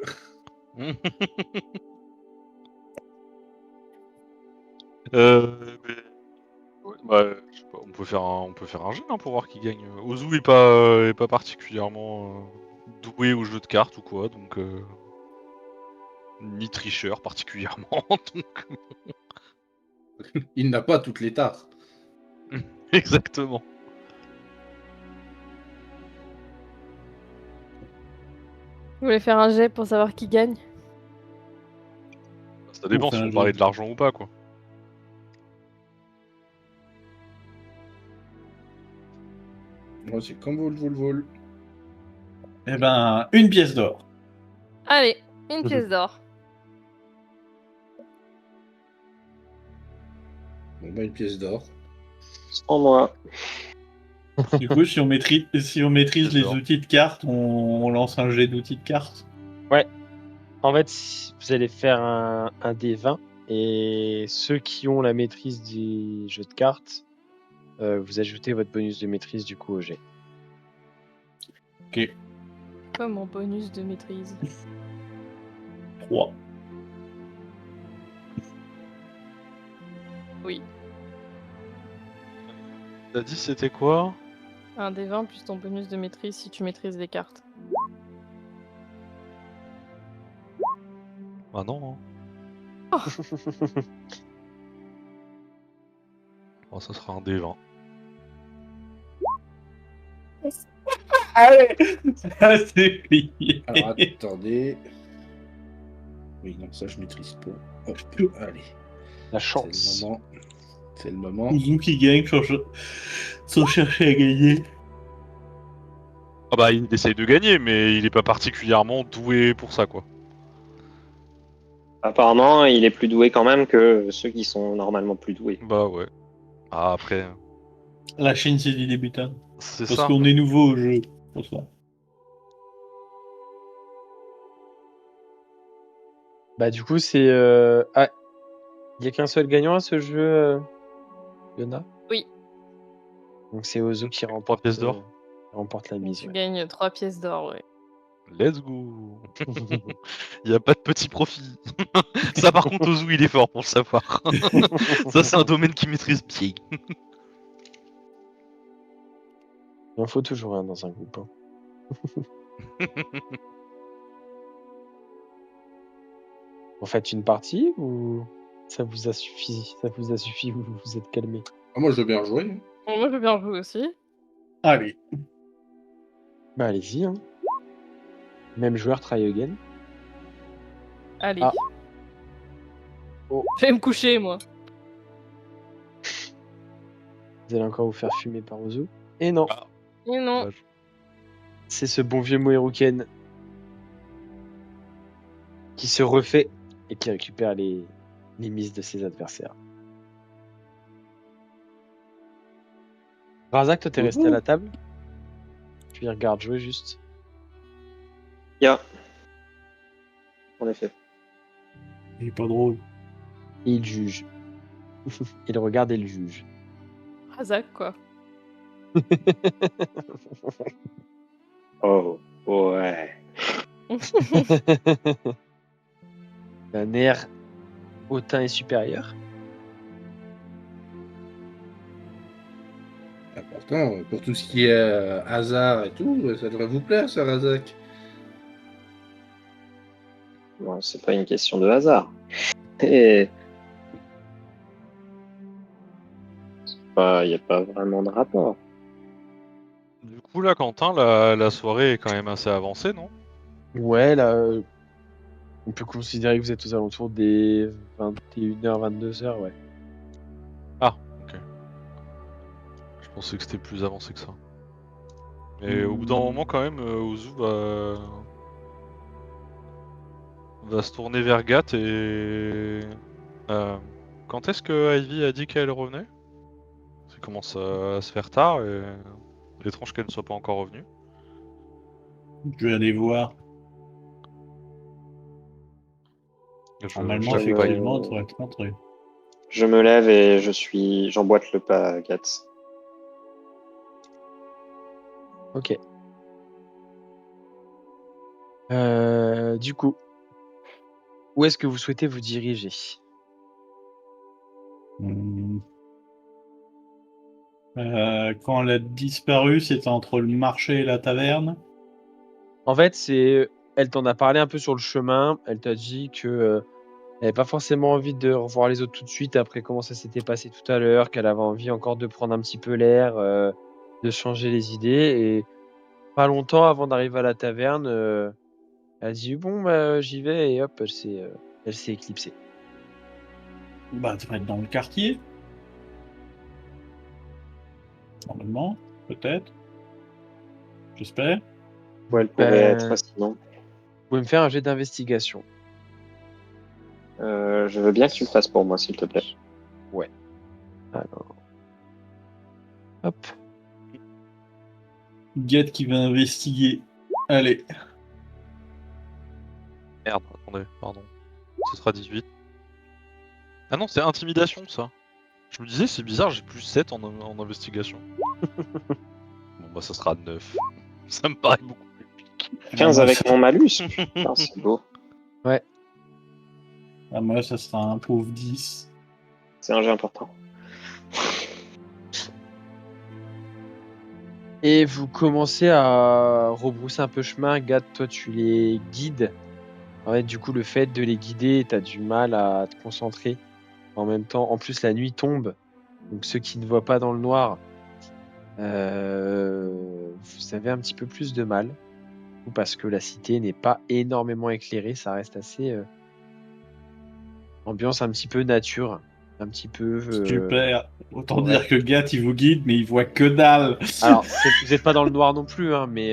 Mais- ouais, bah, je sais pas, on peut faire un jeu hein, pour voir qui gagne. Ozu est pas particulièrement doué au jeu de cartes ou quoi, donc ni tricheur particulièrement, donc Il n'a pas toutes les tasses. exactement. Vous voulez faire un jet pour savoir qui gagne? Ça dépend fait si un on jeu. parlait de l'argent ou pas, quoi. Moi, c'est comme vous le vol. Eh ben, une pièce d'or. Allez, une pièce d'or. Bon, Bon, bah, une pièce d'or. Sans moi. Du coup, si on maîtrise les D'accord. outils de cartes, on lance un jet d'outils de cartes. En fait, vous allez faire un D20 et ceux qui ont la maîtrise des jeux de cartes, vous ajoutez votre bonus de maîtrise du coup au jet. Ok, Quoi mon bonus de maîtrise? 3. Oui. T'as dit c'était quoi? Un des 20 plus ton bonus de maîtrise si tu maîtrises les cartes. Ah non. Oh, ça sera un D20. Allez. C'est plié. Alors, attendez. Oui, non, ça, je maîtrise pas. Hop, allez. La C'est chance. le moment. C'est le moment. Ouzou qui gagne sans chercher à gagner. Ah bah il essaye de gagner, mais il est pas particulièrement doué pour ça quoi. Apparemment, il est plus doué quand même que ceux qui sont normalement plus doués. Bah ouais. Ah, après, La Chine, c'est des débutants. c'est Parce ça. qu'on est nouveau au jeu. Pour ça. Bah du coup c'est il y a qu'un seul gagnant à ce jeu, Yona. Oui. Donc c'est Ozu qui remporte pièces d'or. remporte la mise. Tu Ouais. gagnes 3 pièces d'or, ouais. Let's go. Il y a pas de petit profit. Ça par contre Ozu il est fort pour le savoir. Ça c'est un domaine qu'il maîtrise bien. Il en faut toujours un dans un groupe. Hein. En faites une partie ou ça vous a suffi? Ça vous a suffi ou vous vous êtes calmé? Ah, moi, je veux bien jouer. Bon, moi je veux bien jouer aussi. Allez. Bah allez-y. Hein. Même joueur try again. Allez. Ah. Oh. Je vais me coucher, moi. Vous allez encore vous faire fumer par Ozu. Et non, Et non. Dommage. c'est ce bon vieux Moeruken qui se refait et qui récupère les mises de ses adversaires. Razak, toi t'es resté à la table? Tu les regardes jouer juste. Ya. En effet. Il est pas drôle. Et il juge. Il regarde et il juge. Razak, quoi. Oh, ouais. Un air hautain et supérieur. Ah, pourtant, pour tout ce qui est hasard et tout, ça devrait vous plaire, ça, Razak. Bon, c'est pas une question de hasard. Et... il n'y a pas vraiment de rapport. Du coup là Quentin, la soirée est quand même assez avancée, non? Ouais, là, on peut considérer que vous êtes aux alentours des 21h, 22h, ouais. Ah, ok. Je pensais que c'était plus avancé que ça. Et au bout d'un moment quand même, Ozu va se tourner vers Gat et... quand est-ce que Ivy a dit qu'elle revenait? Ça commence à se faire tard et... étrange qu'elle ne soit pas encore revenue. Je vais aller voir. Normalement, je me- effectivement, tu devrais être rentré. Je me lève et j'emboîte le pas à Gats. Ok. Du coup, où est-ce que vous souhaitez vous diriger? Quand elle a disparu, c'était entre le marché et la taverne. En fait, elle t'en a parlé un peu sur le chemin. Elle t'a dit que elle n'avait pas forcément envie de revoir les autres tout de suite après comment ça s'était passé tout à l'heure, qu'elle avait envie encore de prendre un petit peu l'air, de changer les idées. Et pas longtemps avant d'arriver à la taverne, elle a dit bon, bah, j'y vais et hop, elle s'est éclipsée. Bah, tu vas être dans le quartier. Normalement, peut-être. J'espère. Où elle pourrait Ben, être sinon. vous pouvez me faire un jet d'investigation. Je veux bien que tu le fasses pour moi, s'il te plaît. Ouais. Alors, hop. Gat qui va investiguer. Allez. Merde, attendez, pardon. Ce sera 18. Ah non, c'est intimidation ça. Je me disais, c'est bizarre, j'ai plus 7 en investigation. Bon, bah, ça sera 9. Ça me paraît beaucoup plus. 15 moi, avec ça- mon malus. Putain, c'est beau. moi, ça sera un pauvre 10. C'est un jeu important. Et vous commencez à rebrousser un peu chemin. Gat, toi, tu les guides. En fait, du coup, le fait de les guider, t'as du mal à te concentrer. En même temps, en plus, la nuit tombe. Donc, ceux qui ne voient pas dans le noir, vous avez un petit peu plus de mal. Parce que la cité n'est pas énormément éclairée. Ça reste assez ambiance un petit peu nature. Un petit peu. Super. Autant ouais. dire que Gat, il vous guide, mais il voit que dalle. Alors, vous n'êtes pas dans le noir non plus, hein, mais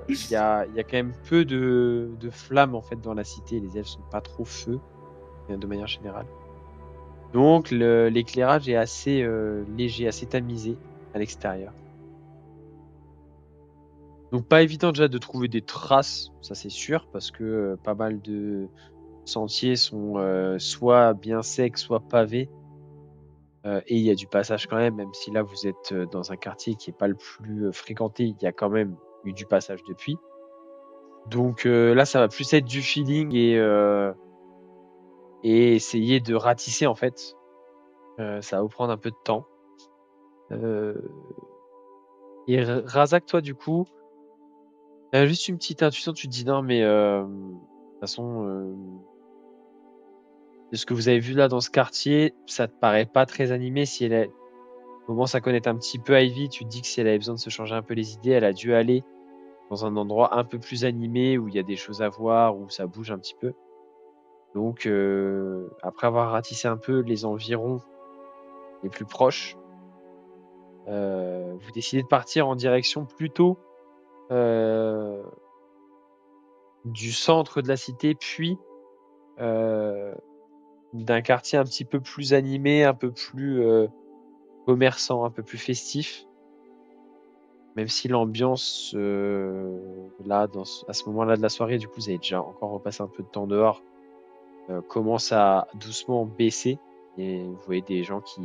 il y a quand même peu de flammes en fait dans la cité. Les elfes sont pas trop feu, de manière générale. Donc, l'éclairage est assez léger, assez tamisé à l'extérieur. Donc, pas évident déjà de trouver des traces, ça c'est sûr, parce que pas mal de sentiers sont soit bien secs, soit pavés. Et il y a du passage quand même si là vous êtes dans un quartier qui est pas le plus fréquenté, il y a quand même eu du passage depuis. Donc là, ça va plus être du feeling et essayer de ratisser en fait. Ça va vous prendre un peu de temps. Et Razak, toi, du coup, juste une petite intuition, tu te dis non, mais de toute façon, de ce que vous avez vu là dans ce quartier, ça te paraît pas très animé. Si elle commence à connaître un petit peu Ivy, tu te dis que si elle avait besoin de se changer un peu les idées, elle a dû aller dans un endroit un peu plus animé où il y a des choses à voir, où ça bouge un petit peu. Donc, après avoir ratissé un peu les environs les plus proches, vous décidez de partir en direction plutôt du centre de la cité, puis d'un quartier un petit peu plus animé, un peu plus commerçant, un peu plus festif. Même si l'ambiance, là, à ce moment-là de la soirée, du coup, vous avez déjà encore repassé un peu de temps dehors, commence à doucement baisser. Et vous voyez des gens qui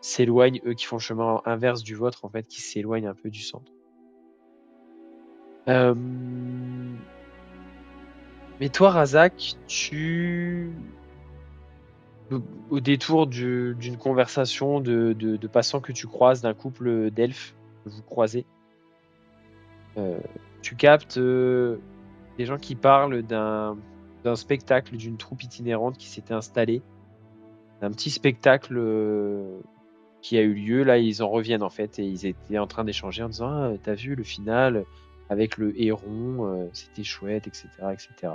s'éloignent, eux qui font le chemin inverse du vôtre, en fait, qui s'éloignent un peu du centre. Mais toi, Razak, au détour d'une conversation de passants que tu croises, d'un couple d'elfes que vous croisez, tu captes des gens qui parlent d'un spectacle, d'une troupe itinérante qui s'était installée, d'un petit spectacle qui a eu lieu. Là, ils en reviennent en fait et ils étaient en train d'échanger en disant ah, t'as vu le final avec le héron, c'était chouette, etc., etc.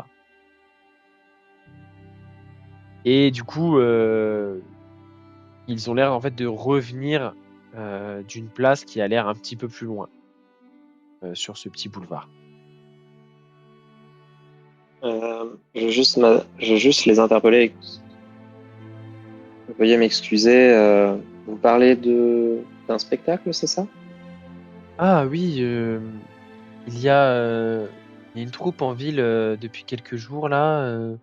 Et du coup, ils ont l'air en fait de revenir d'une place qui a l'air un petit peu plus loin sur ce petit boulevard. Je vais juste les interpeller. Veuillez m'excuser. Vous parlez d'un spectacle, c'est ça? Ah oui, il y a une troupe en ville depuis quelques jours là.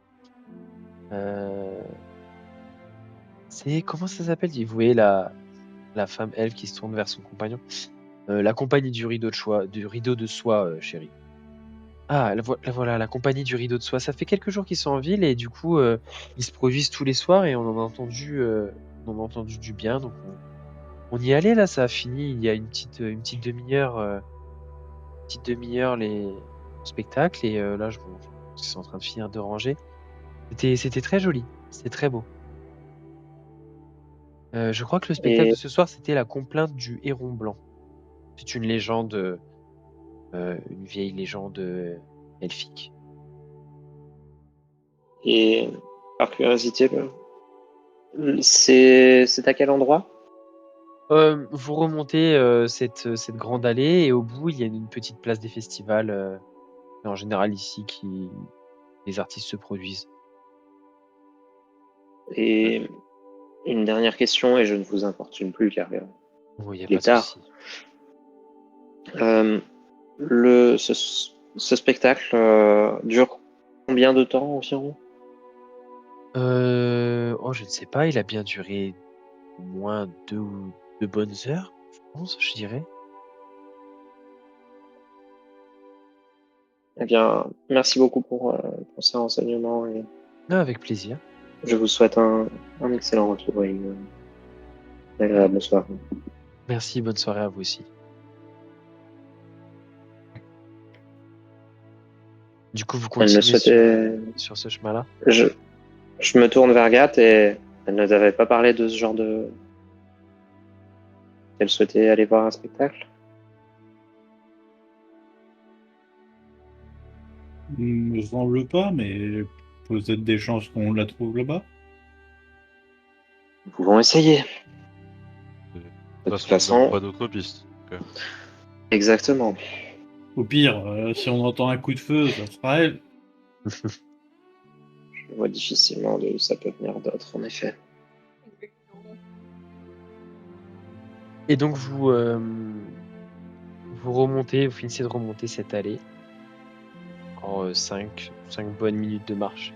C'est comment ça s'appelle? Vous voyez la femme elfe qui se tourne vers son compagnon. La compagnie du rideau de soie, chérie. Ah, la voilà, la compagnie du rideau de soie. Ça fait quelques jours qu'ils sont en ville et du coup, ils se produisent tous les soirs et on en a entendu du bien. Donc on y allait là, ça a fini il y a une petite demi-heure, les spectacles et là, je pense qu'ils sont en train de finir de ranger. C'était très joli, c'était très beau. Je crois que le spectacle Et, de ce soir, c'était la complainte du héron blanc. C'est une légende, une vieille légende elfique. et par curiosité, c'est à quel endroit? Vous remontez cette grande allée et au bout, il y a une petite place des festivals, en général ici, qui les artistes se produisent. Et une dernière question et je ne vous importune plus car Oui, y a il pas est de tard. souci. Ce spectacle dure combien de temps environ? Oh, je ne sais pas, il a bien duré au moins 2 bonnes heures, je pense, je dirais. Eh bien, merci beaucoup pour ces renseignements et Ah, avec plaisir. je vous souhaite un excellent retour et une agréable soirée. Merci, bonne soirée à vous aussi. Du coup, vous Elle me continuez souhaitait... sur ce chemin-là? Je me tourne vers Gat et elle ne t'avait pas parlé de ce genre de... Elle souhaitait aller voir un spectacle? Il me semble pas, mais peut-être des chances qu'on la trouve là-bas. Nous pouvons essayer. De De toute toute façon, nous n'avons façon, pas d'autre piste. Donc, exactement. Au pire, si on entend un coup de feu, ça sera elle. Je vois difficilement d'où ça peut venir d'autre, en effet. Et donc, vous remontez, vous finissez de remonter cette allée. Encore 5 bonnes minutes de marche.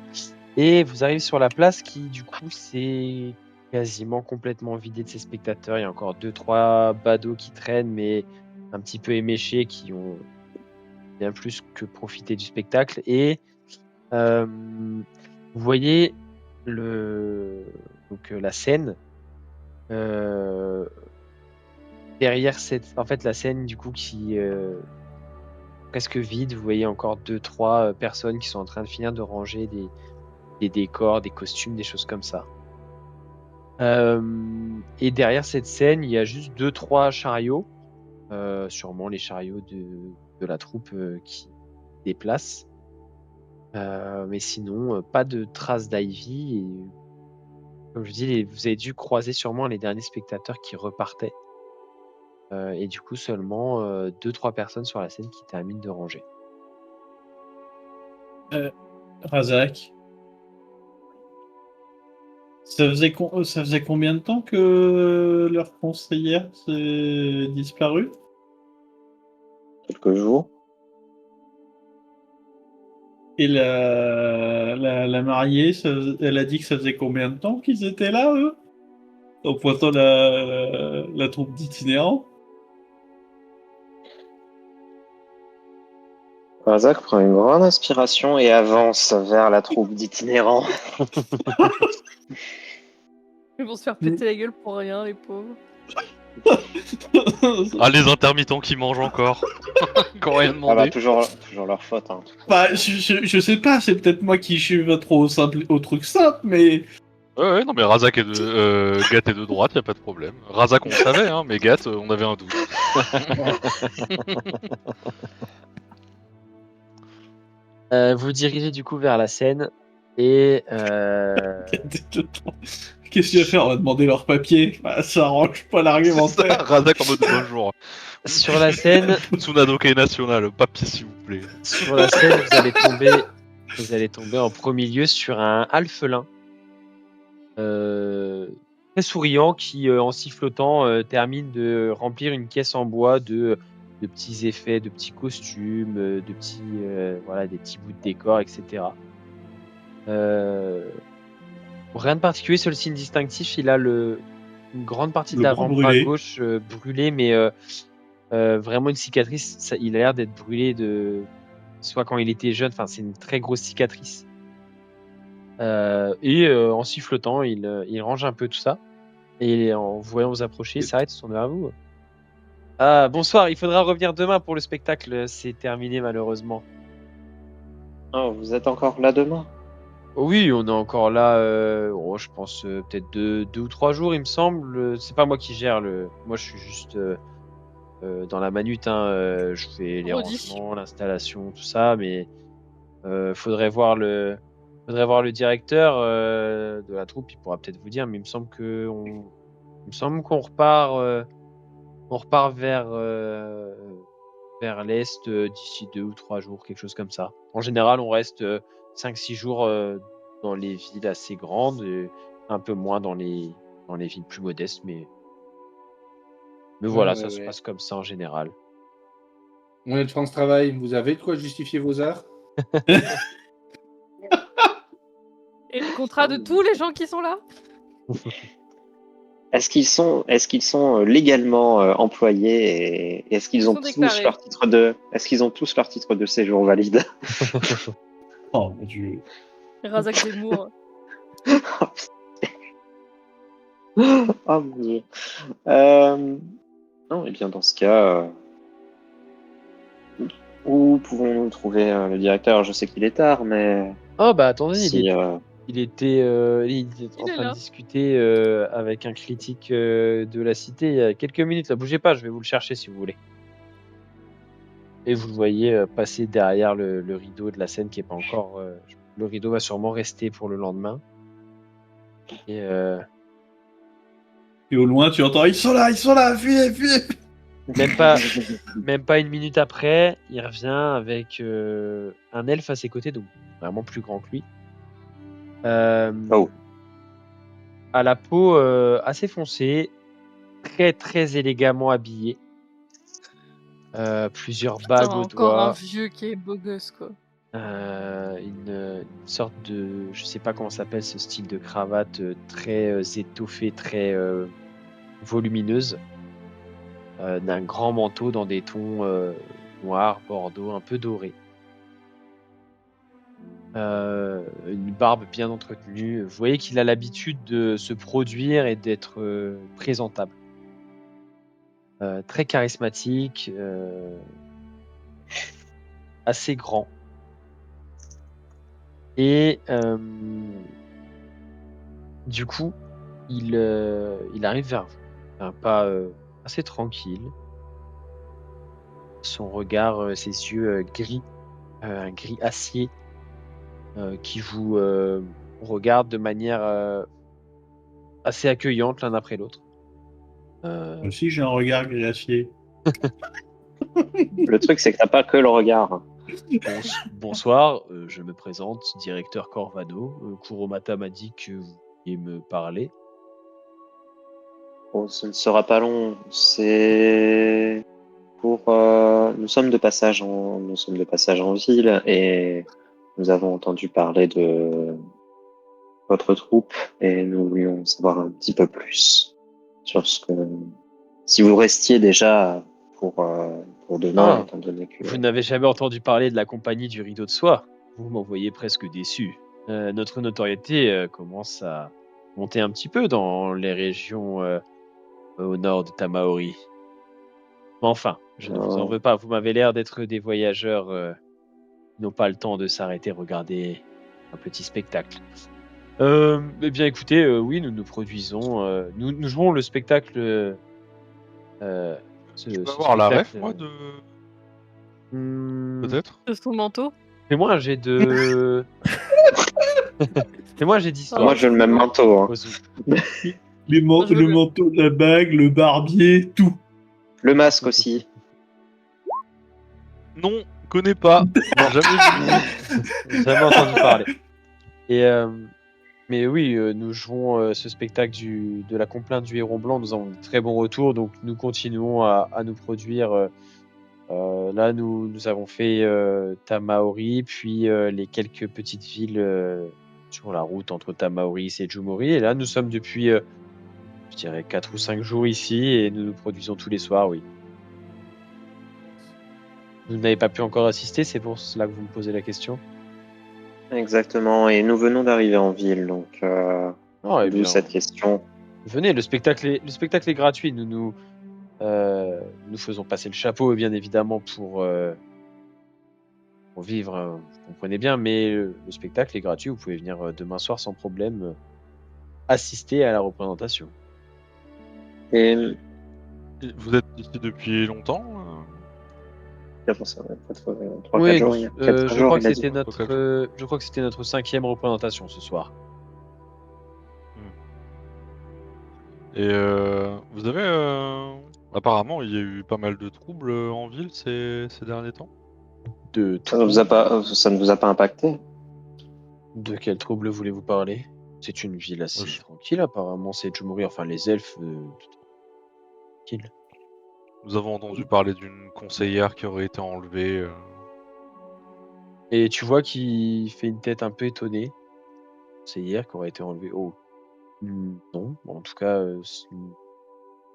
Et vous arrivez sur la place qui, du coup, s'est quasiment complètement vidée de ses spectateurs. Il y a encore 2-3 badauds qui traînent, mais un petit peu éméchés, qui ont bien plus que profité du spectacle. Et vous voyez donc, la scène. Derrière en fait, la scène, du coup, qui presque vide. Vous voyez encore 2-3 personnes qui sont en train de finir de ranger des décors, des costumes, des choses comme ça. Et derrière cette scène, il y a juste 2-3 chariots, sûrement les chariots de la troupe qui se déplacent. Mais sinon, pas de traces d'Ivy. Et comme je dis, vous avez dû croiser sûrement les derniers spectateurs qui repartaient. Et du coup, seulement 2-3 personnes sur la scène qui terminent de ranger. Razak, ça faisait combien de temps que leur conseillère s'est disparue? Quelques jours. Et la mariée, elle a dit que ça faisait combien de temps qu'ils étaient là, eux? En pointant la troupe d'itinérants? Razak prend une grande inspiration et avance vers la troupe d'itinérants. Ils vont se faire péter la gueule pour rien, les pauvres. Ah, les intermittents qui mangent encore. Qui ont rien Ah bah demandé. toujours leur faute. Hein. Bah, je sais pas, c'est peut-être moi qui suis pas trop au truc simple, mais Ouais, non, mais Razak Gat est de droite, y a pas de problème. Razak, on le savait, hein, mais Gat, on avait un doute. Vous dirigez du coup vers la scène et qu'est-ce qu'il va faire? On va demander leurs papiers. Bah, ça arrange pas C'est ça, l'argumentaire. Razak en mode bonjour. sur la scène, Tsunadoke national, papier s'il vous plaît. sur la scène, vous allez tomber en premier lieu sur un alphelin très souriant qui, en sifflotant, termine de remplir une caisse en bois de petits effets, de petits costumes, de petits voilà, des petits bouts de décor, etc. Rien de particulier, seul signe distinctif, il a une grande partie de Le bras l'avant-bras brûlé. gauche brûlé, mais vraiment une cicatrice. Il a l'air d'être brûlé soit quand il était jeune, enfin c'est une très grosse cicatrice. Et en sifflotant, il range un peu tout ça. Et en vous voyant vous approcher, il s'arrête, il se tourne vers vous. Ah, bonsoir, il faudra revenir demain pour le spectacle, c'est terminé malheureusement. Oh, vous êtes encore là demain? Oui, on est encore là, je pense peut-être 2 ou 3 jours, il me semble. C'est pas moi qui gère moi je suis juste dans la manute, hein, je fais les Redis. rangements, l'installation, tout ça, mais faudrait voir le directeur de la troupe, il pourra peut-être vous dire, mais il me semble qu'on repart vers l'est d'ici 2 ou 3 jours, quelque chose comme ça. En général, on reste 5-6 jours dans les villes assez grandes, et un peu moins dans les dans les villes plus modestes, mais voilà, Ouais, ça ouais, se ouais. passe comme ça en général. On est de France Travail, vous avez de quoi justifier vos arts? Et le contrat de tous les gens qui sont là? Est-ce qu'ils sont légalement employés et est-ce qu'ils Ils ont sont tous déclarés. leur titre de séjour valide? Oh mon dieu. Razak Zemmour. Oh mon dieu. Non, et bien dans ce cas, où pouvons-nous trouver le directeur? Je sais qu'il est tard, mais Oh bah attendez, si il était en Il est train de là. discuter avec un critique de la cité il y a quelques minutes. Là, bougez pas, je vais vous le chercher si vous voulez. Et vous le voyez passer derrière le rideau de la scène qui est pas encore. Le rideau va sûrement rester pour le lendemain. Et Et au loin, tu entends, ils sont là, fuyez, fuyez. même pas une minute après, il revient avec un elfe à ses côtés, donc vraiment plus grand que lui. Oh. À la peau assez foncée, très très élégamment habillé. Plusieurs bagues aux Encore un doigts. vieux qui est beau gosse, quoi. Une sorte de, je sais pas comment ça s'appelle ce style de cravate très étoffée, très volumineuse, d'un grand manteau dans des tons noirs, bordeaux, un peu dorés. Une barbe bien entretenue. Vous voyez qu'il a l'habitude de se produire et d'être présentable. Très charismatique, assez grand. Et du coup, il arrive vers vous, d'un pas assez tranquille. Son regard, ses yeux gris, un gris acier, qui vous regarde de manière assez accueillante l'un après l'autre. Moi aussi, j'ai un regard glacier. Le truc, c'est que t'as pas que le regard. Bonsoir, je me présente, directeur Corvado. Kuromata m'a dit que vous vouliez me parler. Bon, ce ne sera pas long. C'est pour. Nous sommes de passage en ville et nous avons entendu parler de votre troupe et nous voulions savoir un petit peu plus sur ce que. Si vous restiez déjà pour demain, Ah, étant donné que. vous n'avez jamais entendu parler de la compagnie du rideau de soie? Vous m'envoyez presque déçu. Notre notoriété commence à monter un petit peu dans les régions au nord de Tamaori. Mais enfin, je ne vous en veux pas. Vous m'avez l'air d'être des voyageurs qui n'ont pas le temps de s'arrêter regarder un petit spectacle. Eh bien, écoutez, oui, nous produisons, nous jouons le spectacle. Je peux avoir la ref, moi, de. Hmm, Peut-être? De son manteau. Fais-moi un jet de. Fais-moi un jet d'histoire. Moi, j'ai le même manteau. Hein. Ozu. Le je veux bien. manteau, la bague, le barbier, tout. Le masque aussi. Non, connais pas. Non, jamais vu. Jamais entendu parler. Et mais oui, nous jouons ce spectacle de la complainte du héron blanc. Nous avons de très bons retours, donc nous continuons à nous produire. Là, nous avons fait Tamaori, puis les quelques petites villes sur la route entre Tamaori et Sejumori. Et là, nous sommes depuis, je dirais, 4 ou 5 jours ici et nous produisons tous les soirs, oui. Vous n'avez pas pu encore assister, c'est pour cela que vous me posez la question? Exactement. Et nous venons d'arriver en ville, donc Oh, eh d'où bien, cette question. venez, le spectacle est gratuit. Nous faisons passer le chapeau, bien évidemment, pour vivre, vous comprenez bien, mais le spectacle est gratuit. Vous pouvez venir demain soir sans problème assister à la représentation. Et Vous êtes ici depuis longtemps? pour ça, peut-être 3-4 Oui, jours. Il y a 4 je jours, crois il que a dit. c'était notre 5e représentation ce soir. Et vous avez. Apparemment, il y a eu pas mal de troubles en ville ces derniers temps. De Ça ne vous a pas impacté? quel trouble voulez-vous parler? C'est une ville assez Oui. tranquille, apparemment. C'est de mourir. Enfin, les elfes. Tranquille. Nous avons entendu parler d'une conseillère qui aurait été enlevée. Et tu vois qu'il fait une tête un peu étonnée. C'est hier qu'aurait été enlevé. Oh. Non. Bon, en tout cas, ce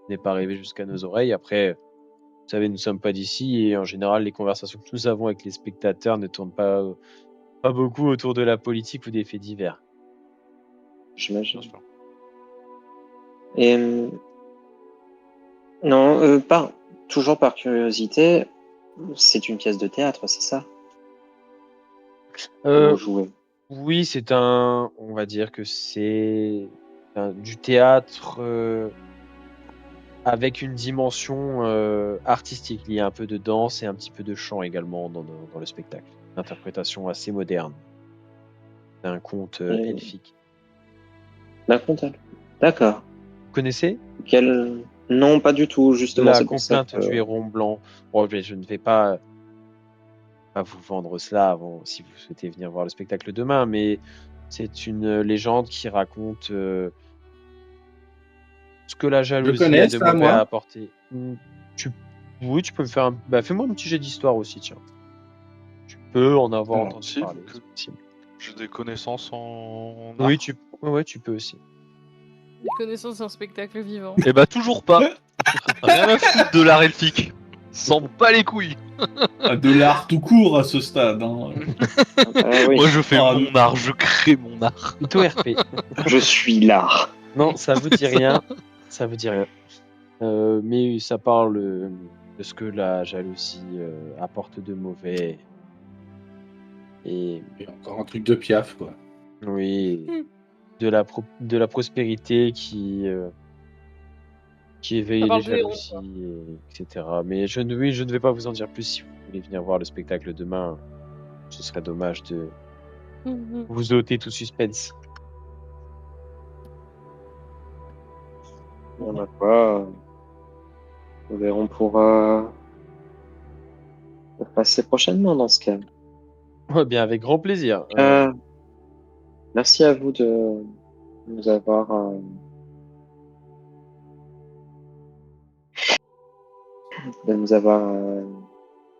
n'est pas arrivé jusqu'à nos oreilles. Après, vous savez, nous ne sommes pas d'ici et en général, les conversations que nous avons avec les spectateurs ne tournent pas beaucoup autour de la politique ou des faits divers. J'imagine. Bien sûr. Et non, toujours par curiosité, c'est une pièce de théâtre, c'est ça? Vous jouez. Oui, on va dire que c'est du théâtre avec une dimension artistique. Il y a un peu de danse et un petit peu de chant également dans le spectacle. Une interprétation assez moderne d'un conte elfique. La comtale. D'accord. Vous connaissez Non, pas du tout, justement. La c'est pour ça complainte du héron blanc? Bon, je ne vais pas vous vendre cela avant, si vous souhaitez venir voir le spectacle demain, mais c'est une légende qui raconte ce que la jalousie connais, a de ça, mauvais moi. à apporter. Oui, tu peux me faire fais-moi un petit jet d'histoire aussi, tiens. Tu peux en avoir Alors, entendu si, parler, que- c'est possible. J'ai des connaissances en Oui, art. tu peux aussi. Des connaissances en spectacle vivant. Eh bah toujours pas. Rien à foutre de l'art elfique. S'en bat les couilles. De l'art tout court à ce stade. Hein. Ah oui, Moi je fais Ah, mon art, je crée mon art. Plutôt RP. je suis l'art. Non, ça vous dit rien. Ça vous dit rien. Mais ça parle de ce que la jalousie apporte de mauvais. Et Et encore un truc de piaf, quoi. oui, de la prospérité qui éveille Ça les parle de héros, jalousies, etc. Mais je ne vais pas vous en dire plus. Si vous voulez venir voir le spectacle demain, ce serait dommage de vous ôter tout suspense. On a quoi Nous verrons pour passer prochainement dans ce cas. Ouais, bien, avec grand plaisir. Merci à vous de nous avoir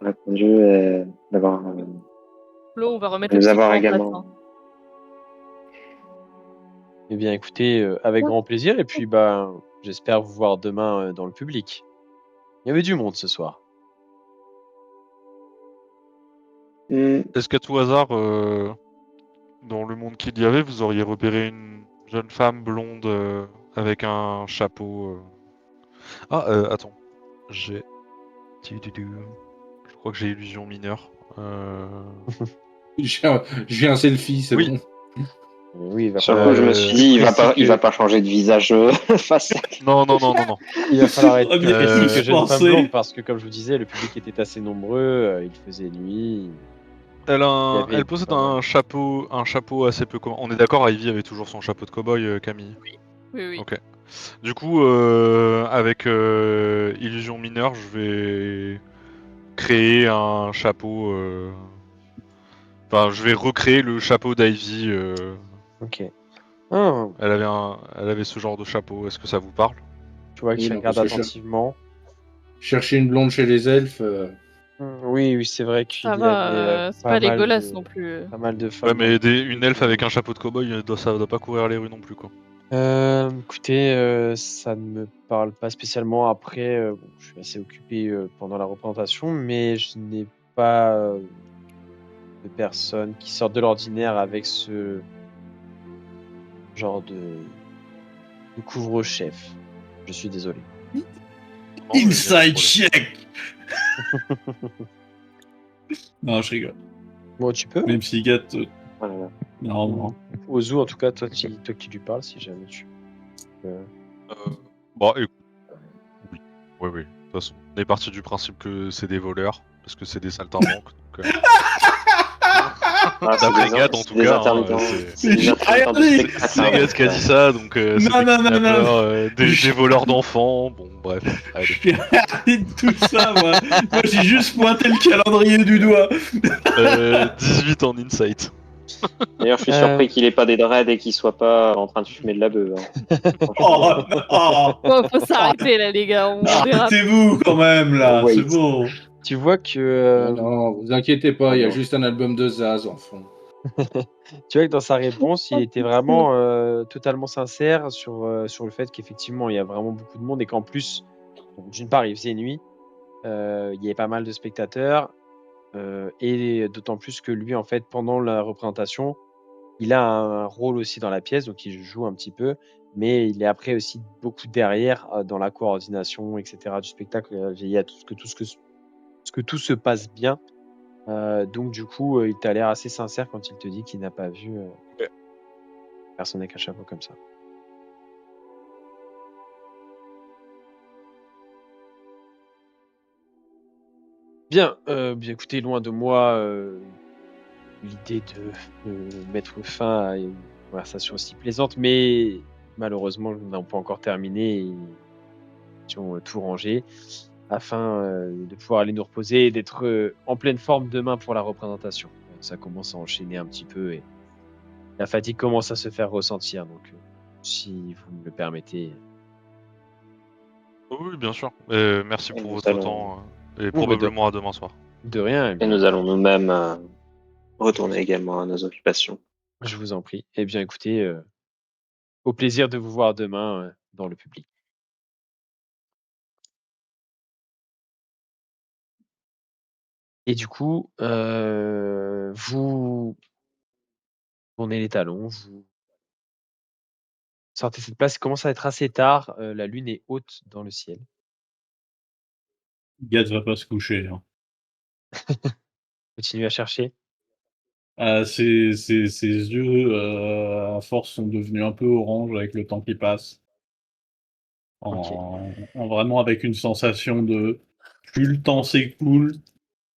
répondu et d'avoir Flo, on va remettre de le nous petit avoir point en également. place, hein. Eh bien, écoutez, avec grand plaisir. Et puis, j'espère vous voir demain dans le public. Il y avait du monde ce soir. Est-ce qu'à tout hasard, dans le monde qu'il y avait, vous auriez repéré une jeune femme blonde avec un chapeau attends. J'ai... Je crois que j'ai illusion mineure. J'ai un selfie, c'est Oui. bon. Oui, il va Sur le falloir coup, je me suis dit, précis il va pas changer de visage face. Non. Il va falloir être Ah, bien, précis je que jeune femme pensais. blonde parce que, comme je vous disais, le public était assez nombreux, il faisait nuit. avait Elle possède pas mal. un chapeau assez peu commun. On est d'accord, Ivy avait toujours son chapeau de cow-boy, Camille. Oui. Ok. Du coup, avec illusion mineure, je vais créer un chapeau. Enfin, je vais recréer le chapeau d'Ivy. Ok. Ah, Elle avait ce genre de chapeau. Est-ce que ça vous parle? tu vois qu'il Oui, non, regarde parce que attentivement. Chercher une blonde chez les elfes. Oui, c'est vrai qu'il Ça y va, avait c'est pas mal Legolas de- non plus. pas mal de femmes. Ouais, mais une elfe avec un chapeau de cow-boy, ça doit pas courir les rues non plus, quoi. Écoutez, ça ne me parle pas spécialement. Après, je suis assez occupé pendant la représentation, mais je n'ai pas de personnes qui sortent de l'ordinaire avec ce genre de couvre-chef. Je suis désolé. Non, mais y a pas de Inside problème. check. Non, je rigole. Bon, tu peux. Même si Gat. Voilà. Non. Ozu, en tout cas, toi qui lui parles, si jamais tu. Bon, écoute. Oui. De toute façon, on est parti du principe que c'est des voleurs, parce que c'est des saltimbanques. Donc, Ah, c'est d'après des- Gad, en c'est tout des cas, intermittents. c'est- C'est des intermittents de Regardez, spectacle. c'est Gad qui a dit ça, donc c'est des Non, non, kidnappeurs, des voleurs d'enfants. Bon, bref. Allez. J'ai arrêté de tout ça, moi. Moi, j'ai juste pointé le calendrier du doigt. 18 en insight. D'ailleurs, je suis Euh, surpris qu'il ait pas des dreads et qu'il soit pas en train de fumer de la beuh. Hein. Oh, oh, Bon, faut s'arrêter là, les gars, on dérape. arrêtez-vous quand même là, Wait. c'est bon. Tu vois que Non, non, vous inquiétez pas, il y a non. juste un album de Zaz en fond. tu vois que dans sa réponse, il était vraiment totalement sincère sur le fait qu'effectivement, il y a vraiment beaucoup de monde et qu'en plus, donc, d'une part, il faisait nuit, il y avait pas mal de spectateurs, et d'autant plus que lui, en fait, pendant la représentation, il a un rôle aussi dans la pièce, donc il joue un petit peu, mais il est après aussi beaucoup derrière dans la coordination, etc. du spectacle, veiller à ce que tout se passe bien. Donc du coup, il t'a l'air assez sincère quand il te dit qu'il n'a pas vu personne avec un chapeau comme ça. Bien, bien écoutez, loin de moi l'idée de mettre fin à une conversation aussi plaisante, mais malheureusement, nous n'avons pas encore terminé et nous avons tout rangé afin de pouvoir aller nous reposer et d'être en pleine forme demain pour la représentation. Ça commence à enchaîner un petit peu et la fatigue commence à se faire ressentir, donc si vous me le permettez. Oui, bien sûr. Merci Et pour nous votre allons- temps et Bon, bah, probablement à demain soir. de rien, eh Et bien, nous allons nous-mêmes retourner également à nos occupations. je vous en prie. Eh bien, écoutez, au plaisir de vous voir demain dans le public. Et du coup, vous tournez les talons, vous sortez cette place, il commence à être assez tard, la lune est haute dans le ciel. Gad va pas se coucher. Hein. Continuez à chercher. Ah, ses yeux, à force, sont devenus un peu orange avec le temps qui passe. Ok. En vraiment avec une sensation de plus le temps s'écoule,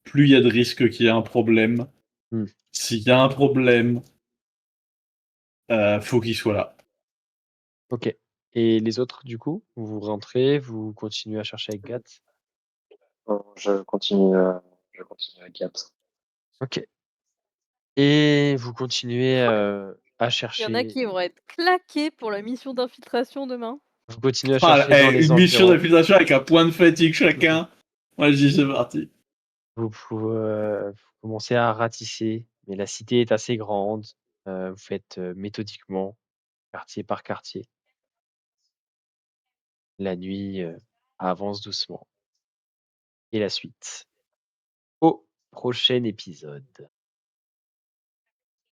plus il y a de risques qu'il y ait un problème. Hmm. S'il y a un problème, faut qu'il soit là. Ok. Et les autres, du coup, vous rentrez, vous continuez à chercher avec Gat. Bon, je continue à 4. Ok. Et vous continuez à Il y en a chercher. qui vont être claqués pour la mission d'infiltration demain. Vous continuez à Ah, chercher dans les une mission environs. d'infiltration avec un point de fatigue chacun. Moi, je dis c'est parti. Vous commencez à ratisser, mais la cité est assez grande. Vous faites méthodiquement, quartier par quartier. La nuit avance doucement. Et la suite au prochain épisode.